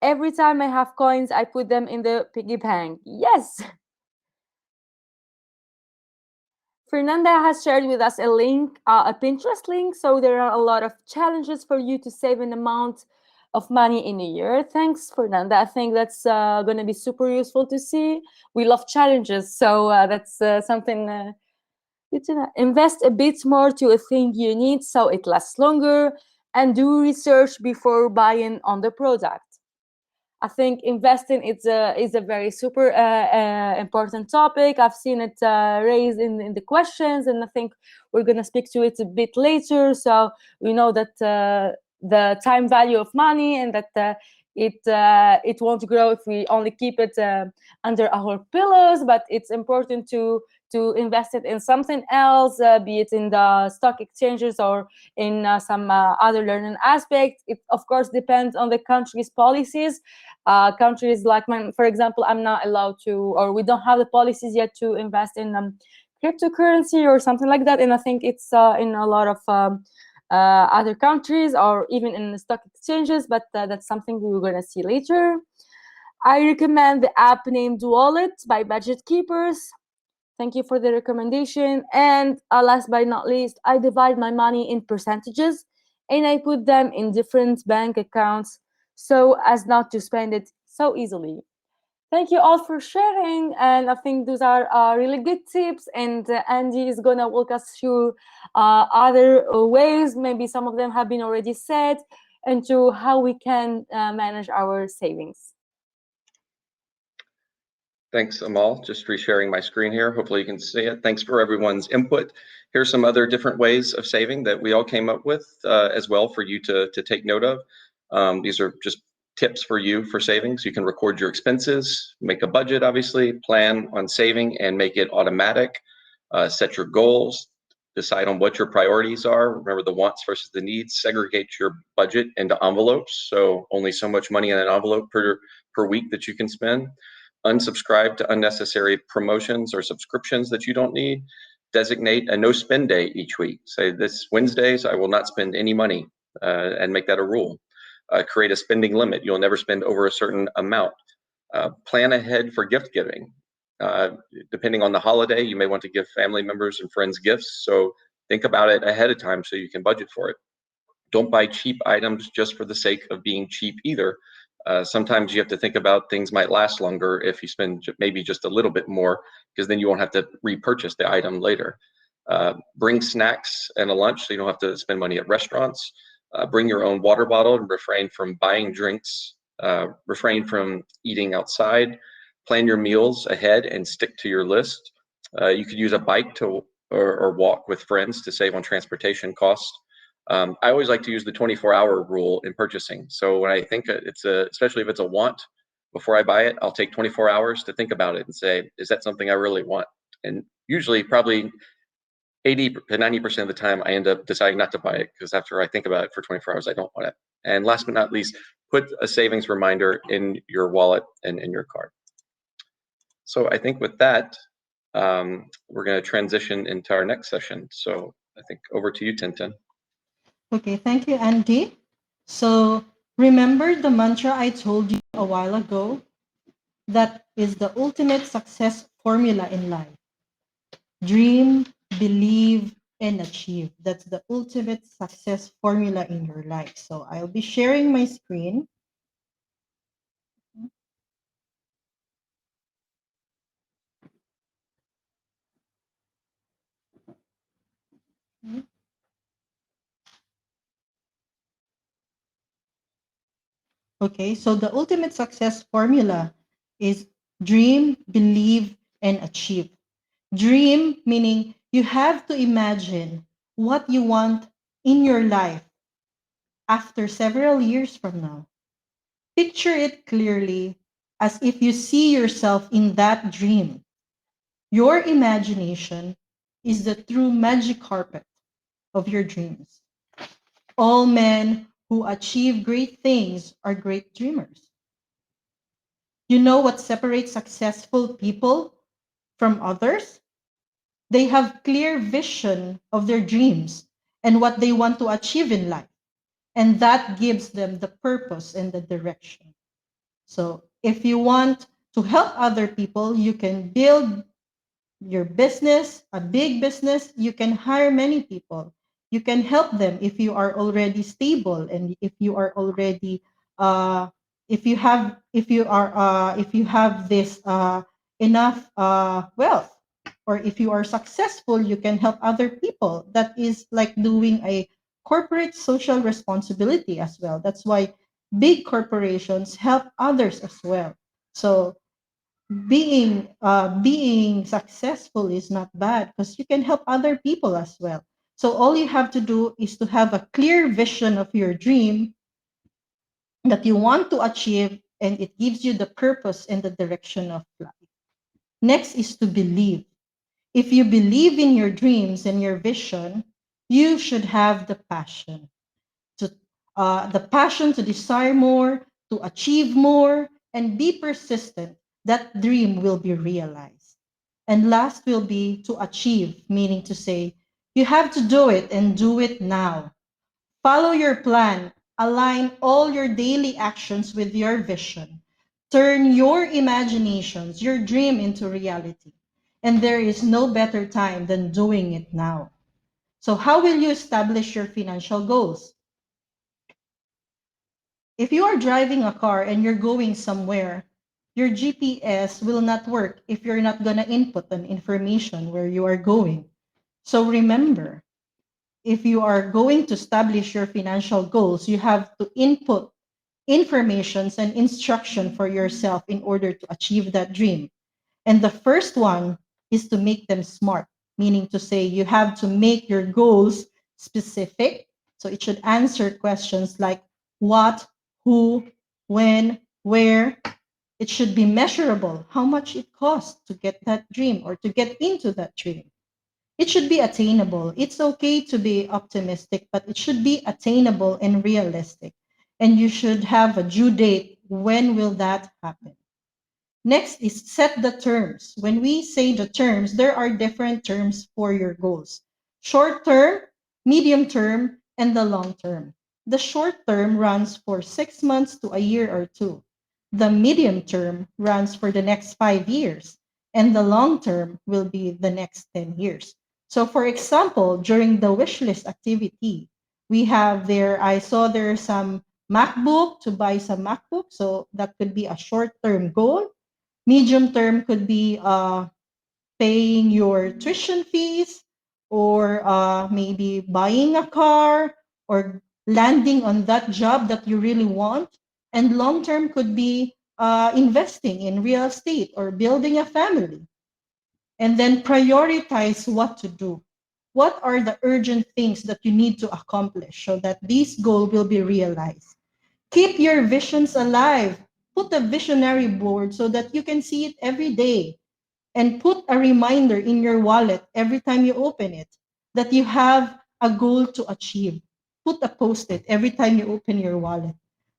Every time I have coins, I put them in the piggy bank. Yes. Fernanda has shared with us a link, a Pinterest link. So there are a lot of challenges for you to save an amount of money in a year. Thanks, Fernanda. I think that's going to be super useful to see. We love challenges, so that's something good to know. Invest a bit more to a thing you need so it lasts longer, and do research before buying on the product. I think investing is a very super important topic. I've seen it raised in the questions, and I think we're going to speak to it a bit later. So we know that the time value of money, and that it won't grow if we only keep it under our pillows, but it's important to invest it in something else, be it in the stock exchanges or in some other learning aspect. It of course depends on the country's policies. Countries like mine, for example, I'm not allowed to, or we don't have the policies yet to invest in cryptocurrency or something like that, and I think it's in a lot of other countries or even in the stock exchanges, but that's something we're going to see later. I recommend the app named Wallet by Budget Keepers. Thank you for the recommendation. And last but not least, I divide my money in percentages and I put them in different bank accounts so as not to spend it so easily. Thank you all for sharing, and I think those are really good tips, and Andy is going to walk us through other ways, maybe some of them have been already said, into how we can manage our savings. Thanks, Amal. Just resharing my screen here. Hopefully you can see it. Thanks for everyone's input. Here's some other different ways of saving that we all came up with as well for you to take note of. These are just tips for you for savings. You can record your expenses, make a budget, obviously, plan on saving and make it automatic, set your goals, decide on what your priorities are. Remember the wants versus the needs. Segregate your budget into envelopes. So only so much money in an envelope per week that you can spend. Unsubscribe to unnecessary promotions or subscriptions that you don't need. Designate a no spend day each week. Say this Wednesdays, I will not spend any money, and make that a rule. Create a spending limit. You'll never spend over a certain amount. Plan ahead for gift giving. Depending on the holiday, you may want to give family members and friends gifts. So think about it ahead of time so you can budget for it. Don't buy cheap items just for the sake of being cheap either. Sometimes you have to think about things might last longer if you spend maybe just a little bit more, because then you won't have to repurchase the item later. Bring snacks and a lunch so you don't have to spend money at restaurants. Bring your own water bottle and refrain from buying drinks. Refrain from eating outside. Plan your meals ahead and stick to your list. You could use a bike or walk with friends to save on transportation costs. I always like to use the 24-hour rule in purchasing. So when I think especially if it's a want, before I buy it, I'll take 24 hours to think about it and say, is that something I really want? And usually probably 80 to 90% of the time, I end up deciding not to buy it, because after I think about it for 24 hours, I don't want it. And last but not least, put a savings reminder in your wallet and in your card. So I think with that, we're going to transition into our next session. So I think over to you, Tintin. Okay, thank you, Andy. So remember the mantra I told you a while ago? That is the ultimate success formula in life. Dream, believe, and achieve. That's the ultimate success formula in your life. So I'll be sharing my screen. Okay, so the ultimate success formula is dream, believe, and achieve. Dream meaning you have to imagine what you want in your life after several years from now. Picture it clearly as if you see yourself in that dream. Your imagination is the true magic carpet of your dreams. All men who achieve great things are great dreamers. You know what separates successful people from others? They have clear vision of their dreams and what they want to achieve in life. And that gives them the purpose and the direction. So if you want to help other people, you can build your business, a big business. You can hire many people. You can help them if you are already stable and if you are already if you have this enough wealth, or if you are successful, you can help other people. That is like doing a corporate social responsibility as well. That's why big corporations help others as well. So being successful is not bad because you can help other people as well. So all you have to do is to have a clear vision of your dream that you want to achieve, and it gives you the purpose and the direction of life. Next is to believe. If you believe in your dreams and your vision, you should have the passion to desire more, to achieve more, and be persistent. That dream will be realized. And last will be to achieve, meaning to say, you have to do it and do it now. Follow your plan. Align all your daily actions with your vision. Turn your imaginations, your dream into reality. And there is no better time than doing it now. So how will you establish your financial goals? If you are driving a car and you're going somewhere, your GPS will not work if you're not going to input an information where you are going. So remember, if you are going to establish your financial goals, you have to input informations and instruction for yourself in order to achieve that dream. And the first one is to make them smart, meaning to say you have to make your goals specific. So it should answer questions like what, who, when, where. It should be measurable, how much it costs to get that dream or to get into that dream. It should be attainable. It's okay to be optimistic, but it should be attainable and realistic. And you should have a due date. When will that happen? Next is set the terms. When we say the terms, there are different terms for your goals. Short term, medium term, and the long term. The short term runs for 6 months to a year or two. The medium term runs for the next 5 years. And the long term will be the next 10 years. So for example, during the wish list activity, we have there, I saw there some MacBook, to buy some MacBook. So that could be a short-term goal. Medium term could be paying your tuition fees, or maybe buying a car, or landing on that job that you really want. And long term could be investing in real estate or building a family. And then prioritize what to do. What are the urgent things that you need to accomplish so that this goal will be realized? Keep your visions alive. Put a visionary board so that you can see it every day. And put a reminder in your wallet every time you open it that you have a goal to achieve. Put a post-it every time you open your wallet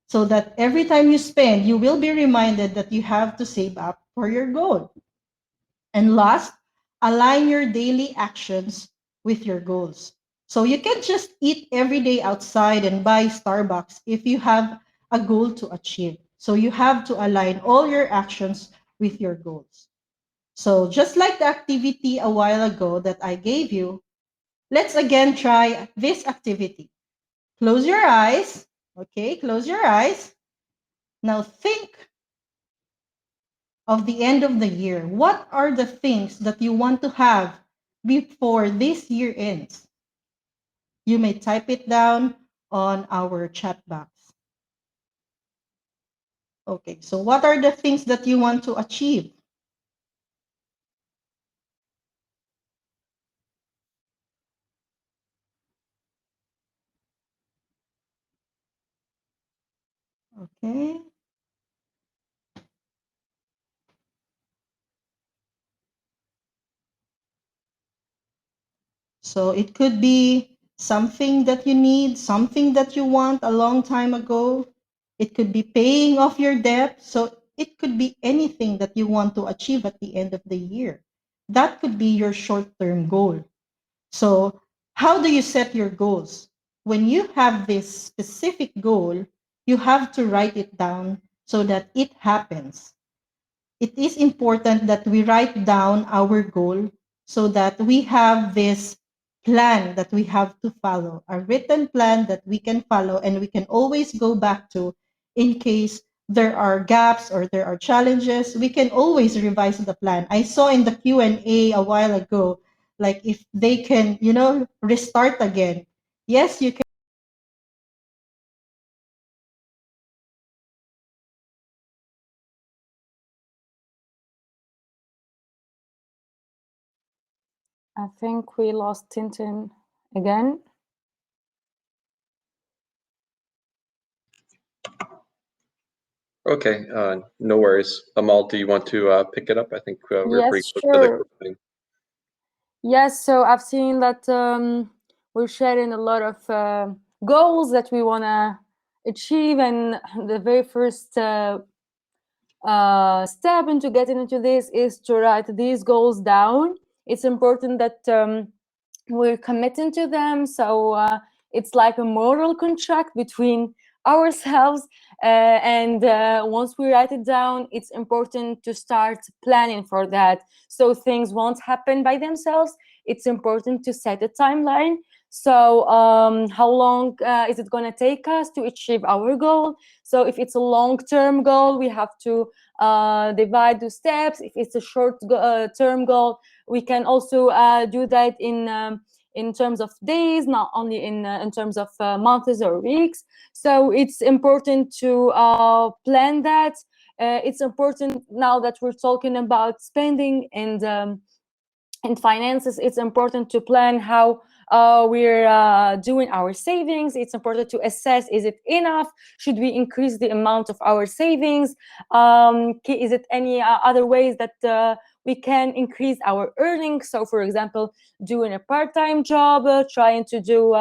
so that every time you spend, you will be reminded that you have to save up for your goal. And last, align your daily actions with your goals. So you can't just eat every day outside and buy Starbucks if you have a goal to achieve. So you have to align all your actions with your goals. So just like the activity a while ago that I gave you, let's again try this activity. Close your eyes. Okay, close your eyes. Now think of the end of the year. What are the things that you want to have before this year ends? You may type it down on our chat box. Okay, so what are the things that you want to achieve? Okay. So it could be something that you need, something that you want a long time ago. It could be paying off your debt. So it could be anything that you want to achieve at the end of the year. That could be your short-term goal. So how do you set your goals? When you have this specific goal, you have to write it down so that it happens. It is important that we write down our goal so that we have this plan that we have to follow, a written plan that we can follow and we can always go back to in case there are gaps or there are challenges. We can always revise the plan. I saw in the Q&A a while ago, like if they can, restart again. Yes, you can. I think we lost Tintin again. Okay, no worries. Amal, do you want to pick it up? I think we're Yes, pretty close to sure. the closing. Yes, so I've seen that we're sharing a lot of goals that we want to achieve, and the very first step into getting into this is to write these goals down. It's important that we're committing to them, so it's like a moral contract between ourselves, and once we write it down, it's important to start planning for that, so things won't happen by themselves. It's important to set a timeline. So how long is it going to take us to achieve our goal? So if it's a long-term goal, we have to divide the steps. If it's a short-term goal, we can also do that in terms of days, not only in terms of months or weeks. So it's important to plan that. It's important now that we're talking about spending and finances. It's important to plan how we're doing our savings. It's important to assess, is it enough? Should we increase the amount of our savings? Is it any other ways that we can increase our earnings? So for example, doing a part-time job, trying to do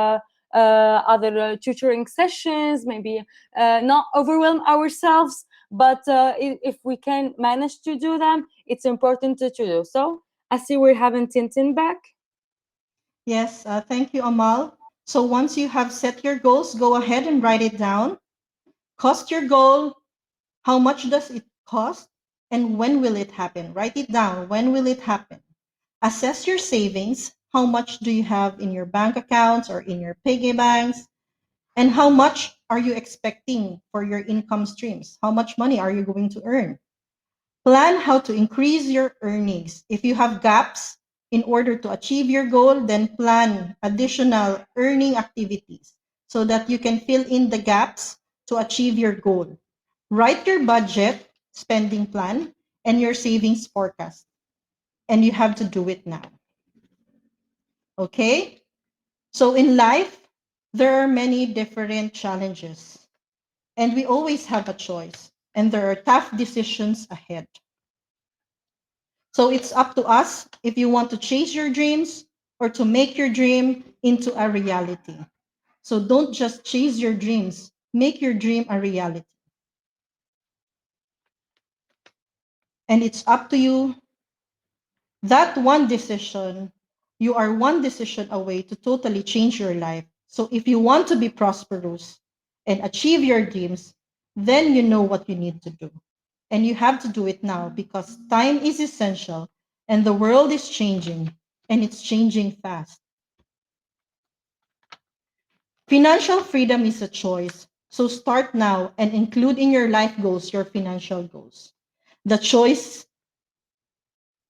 other tutoring sessions, maybe not overwhelm ourselves, but if we can manage to do them, it's important to do so. I see we're having Tintin back. Yes, thank you, Amal. So once you have set your goals, go ahead and write it down. Cost your goal. How much does it cost? And when will it happen? Write it down. When will it happen? Assess your savings. How much do you have in your bank accounts or in your piggy banks? And how much are you expecting for your income streams? How much money are you going to earn? Plan how to increase your earnings. If you have gaps in order to achieve your goal, then plan additional earning activities so that you can fill in the gaps to achieve your goal. Write your budget, spending plan, and your savings forecast. And you have to do it now. Okay? So in life, there are many different challenges. And we always have a choice. And there are tough decisions ahead. So it's up to us if you want to chase your dreams or to make your dream into a reality. So don't just chase your dreams, make your dream a reality. And it's up to you. That one decision, you are one decision away to totally change your life. So if you want to be prosperous and achieve your dreams, then you know what you need to do. And you have to do it now because time is essential and the world is changing and it's changing fast. Financial freedom is a choice. So start now and include in your life goals your financial goals. The choice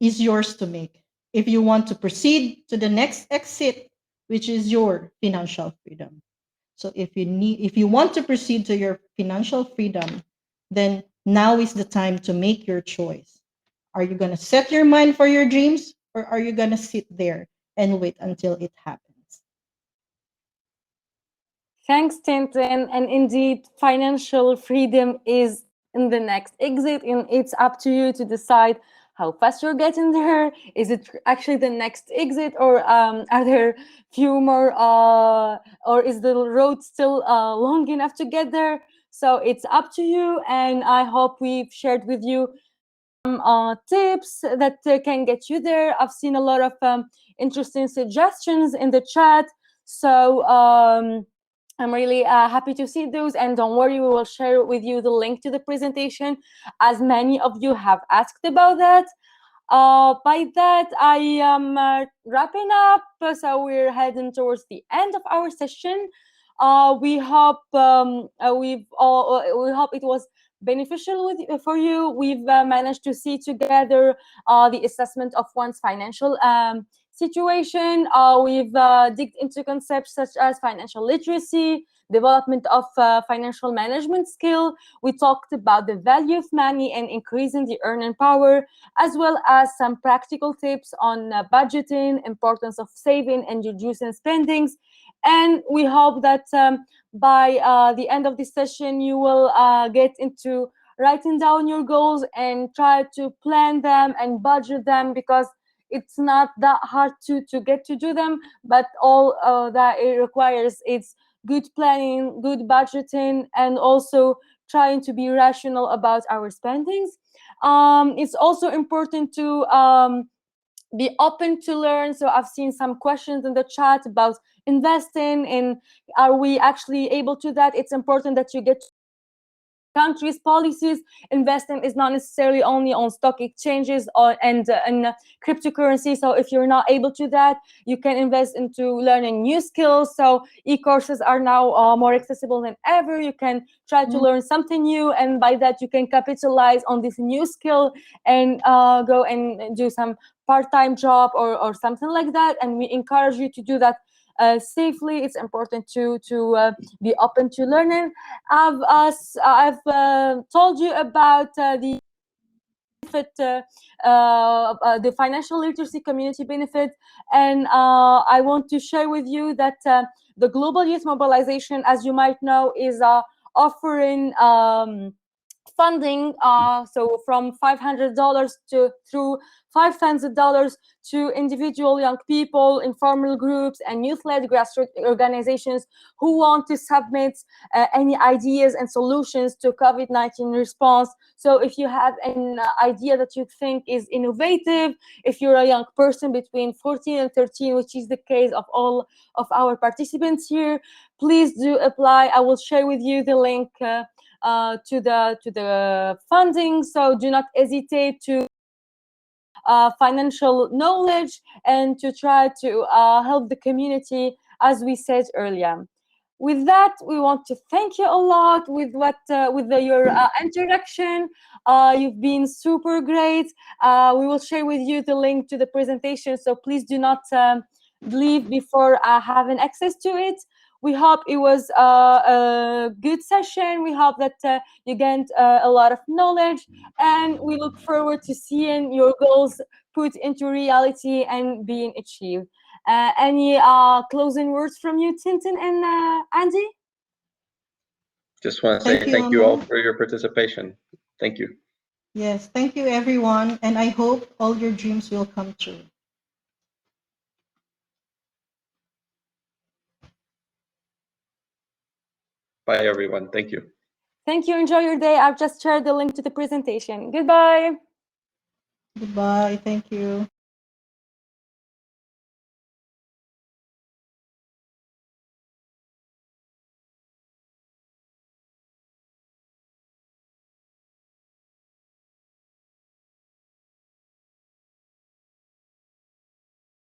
is yours to make. If you want to proceed to the next exit, which is your financial freedom. So if you want to proceed to your financial freedom, then now is the time to make your choice. Are you going to set your mind for your dreams or are you going to sit there and wait until it happens? Thanks, Tintin. And indeed, financial freedom is in the next exit, and it's up to you to decide how fast you're getting there. Is it actually the next exit, or are there few more, or is the road still long enough to get there? So it's up to you, and I hope we've shared with you some tips that can get you there. I've seen a lot of interesting suggestions in the chat, so I'm really happy to see those, and don't worry, we will share with you the link to the presentation, as many of you have asked about that. By that, I am wrapping up, so we're heading towards the end of our session. We hope we hope it was beneficial for you. We've managed to see together the assessment of one's financial situation. We've digged into concepts such as financial literacy, development of financial management skill. We talked about the value of money and increasing the earning power, as well as some practical tips on budgeting, importance of saving and reducing spendings. And we hope that by the end of this session, you will get into writing down your goals and try to plan them and budget them, because it's not that hard to get to do them, but all that it requires is good planning, good budgeting, and also trying to be rational about our spendings. It's also important to be open to learn. So I've seen some questions in the chat about investing, and are we actually able to that? It's important that you get countries' policies. Investing is not necessarily only on stock exchanges and cryptocurrency. So if you're not able to that, you can invest into learning new skills. So e-courses are now more accessible than ever. You can try to learn something new, and by that you can capitalize on this new skill and go and do some part-time job or something like that. And we encourage you to do that safely. It's important to be open to learning. I've told you about the benefit, the financial literacy community benefit, and I want to share with you that the Global Youth Mobilization, as you might know, is offering funding, so from $500 through $5,000 to individual young people, informal groups, and youth-led grassroots organizations who want to submit any ideas and solutions to COVID-19 response. So if you have an idea that you think is innovative, if you're a young person between 14 and 13, which is the case of all of our participants here, please do apply. I will share with you the link to the funding. So do not hesitate to financial knowledge and to try to help the community, as we said earlier. With that, we want to thank you a lot with your introduction. You've been super great. We will share with you the link to the presentation, so please do not leave before having access to it. We hope it was a good session. We hope that you gained a lot of knowledge, and we look forward to seeing your goals put into reality and being achieved. Any closing words from you, Tintin and Andy? Just want to say thank you all for your participation. Thank you. Yes, thank you, everyone, and I hope all your dreams will come true. Bye, everyone. Thank you. Thank you. Enjoy your day. I've just shared the link to the presentation. Goodbye. Goodbye. Thank you.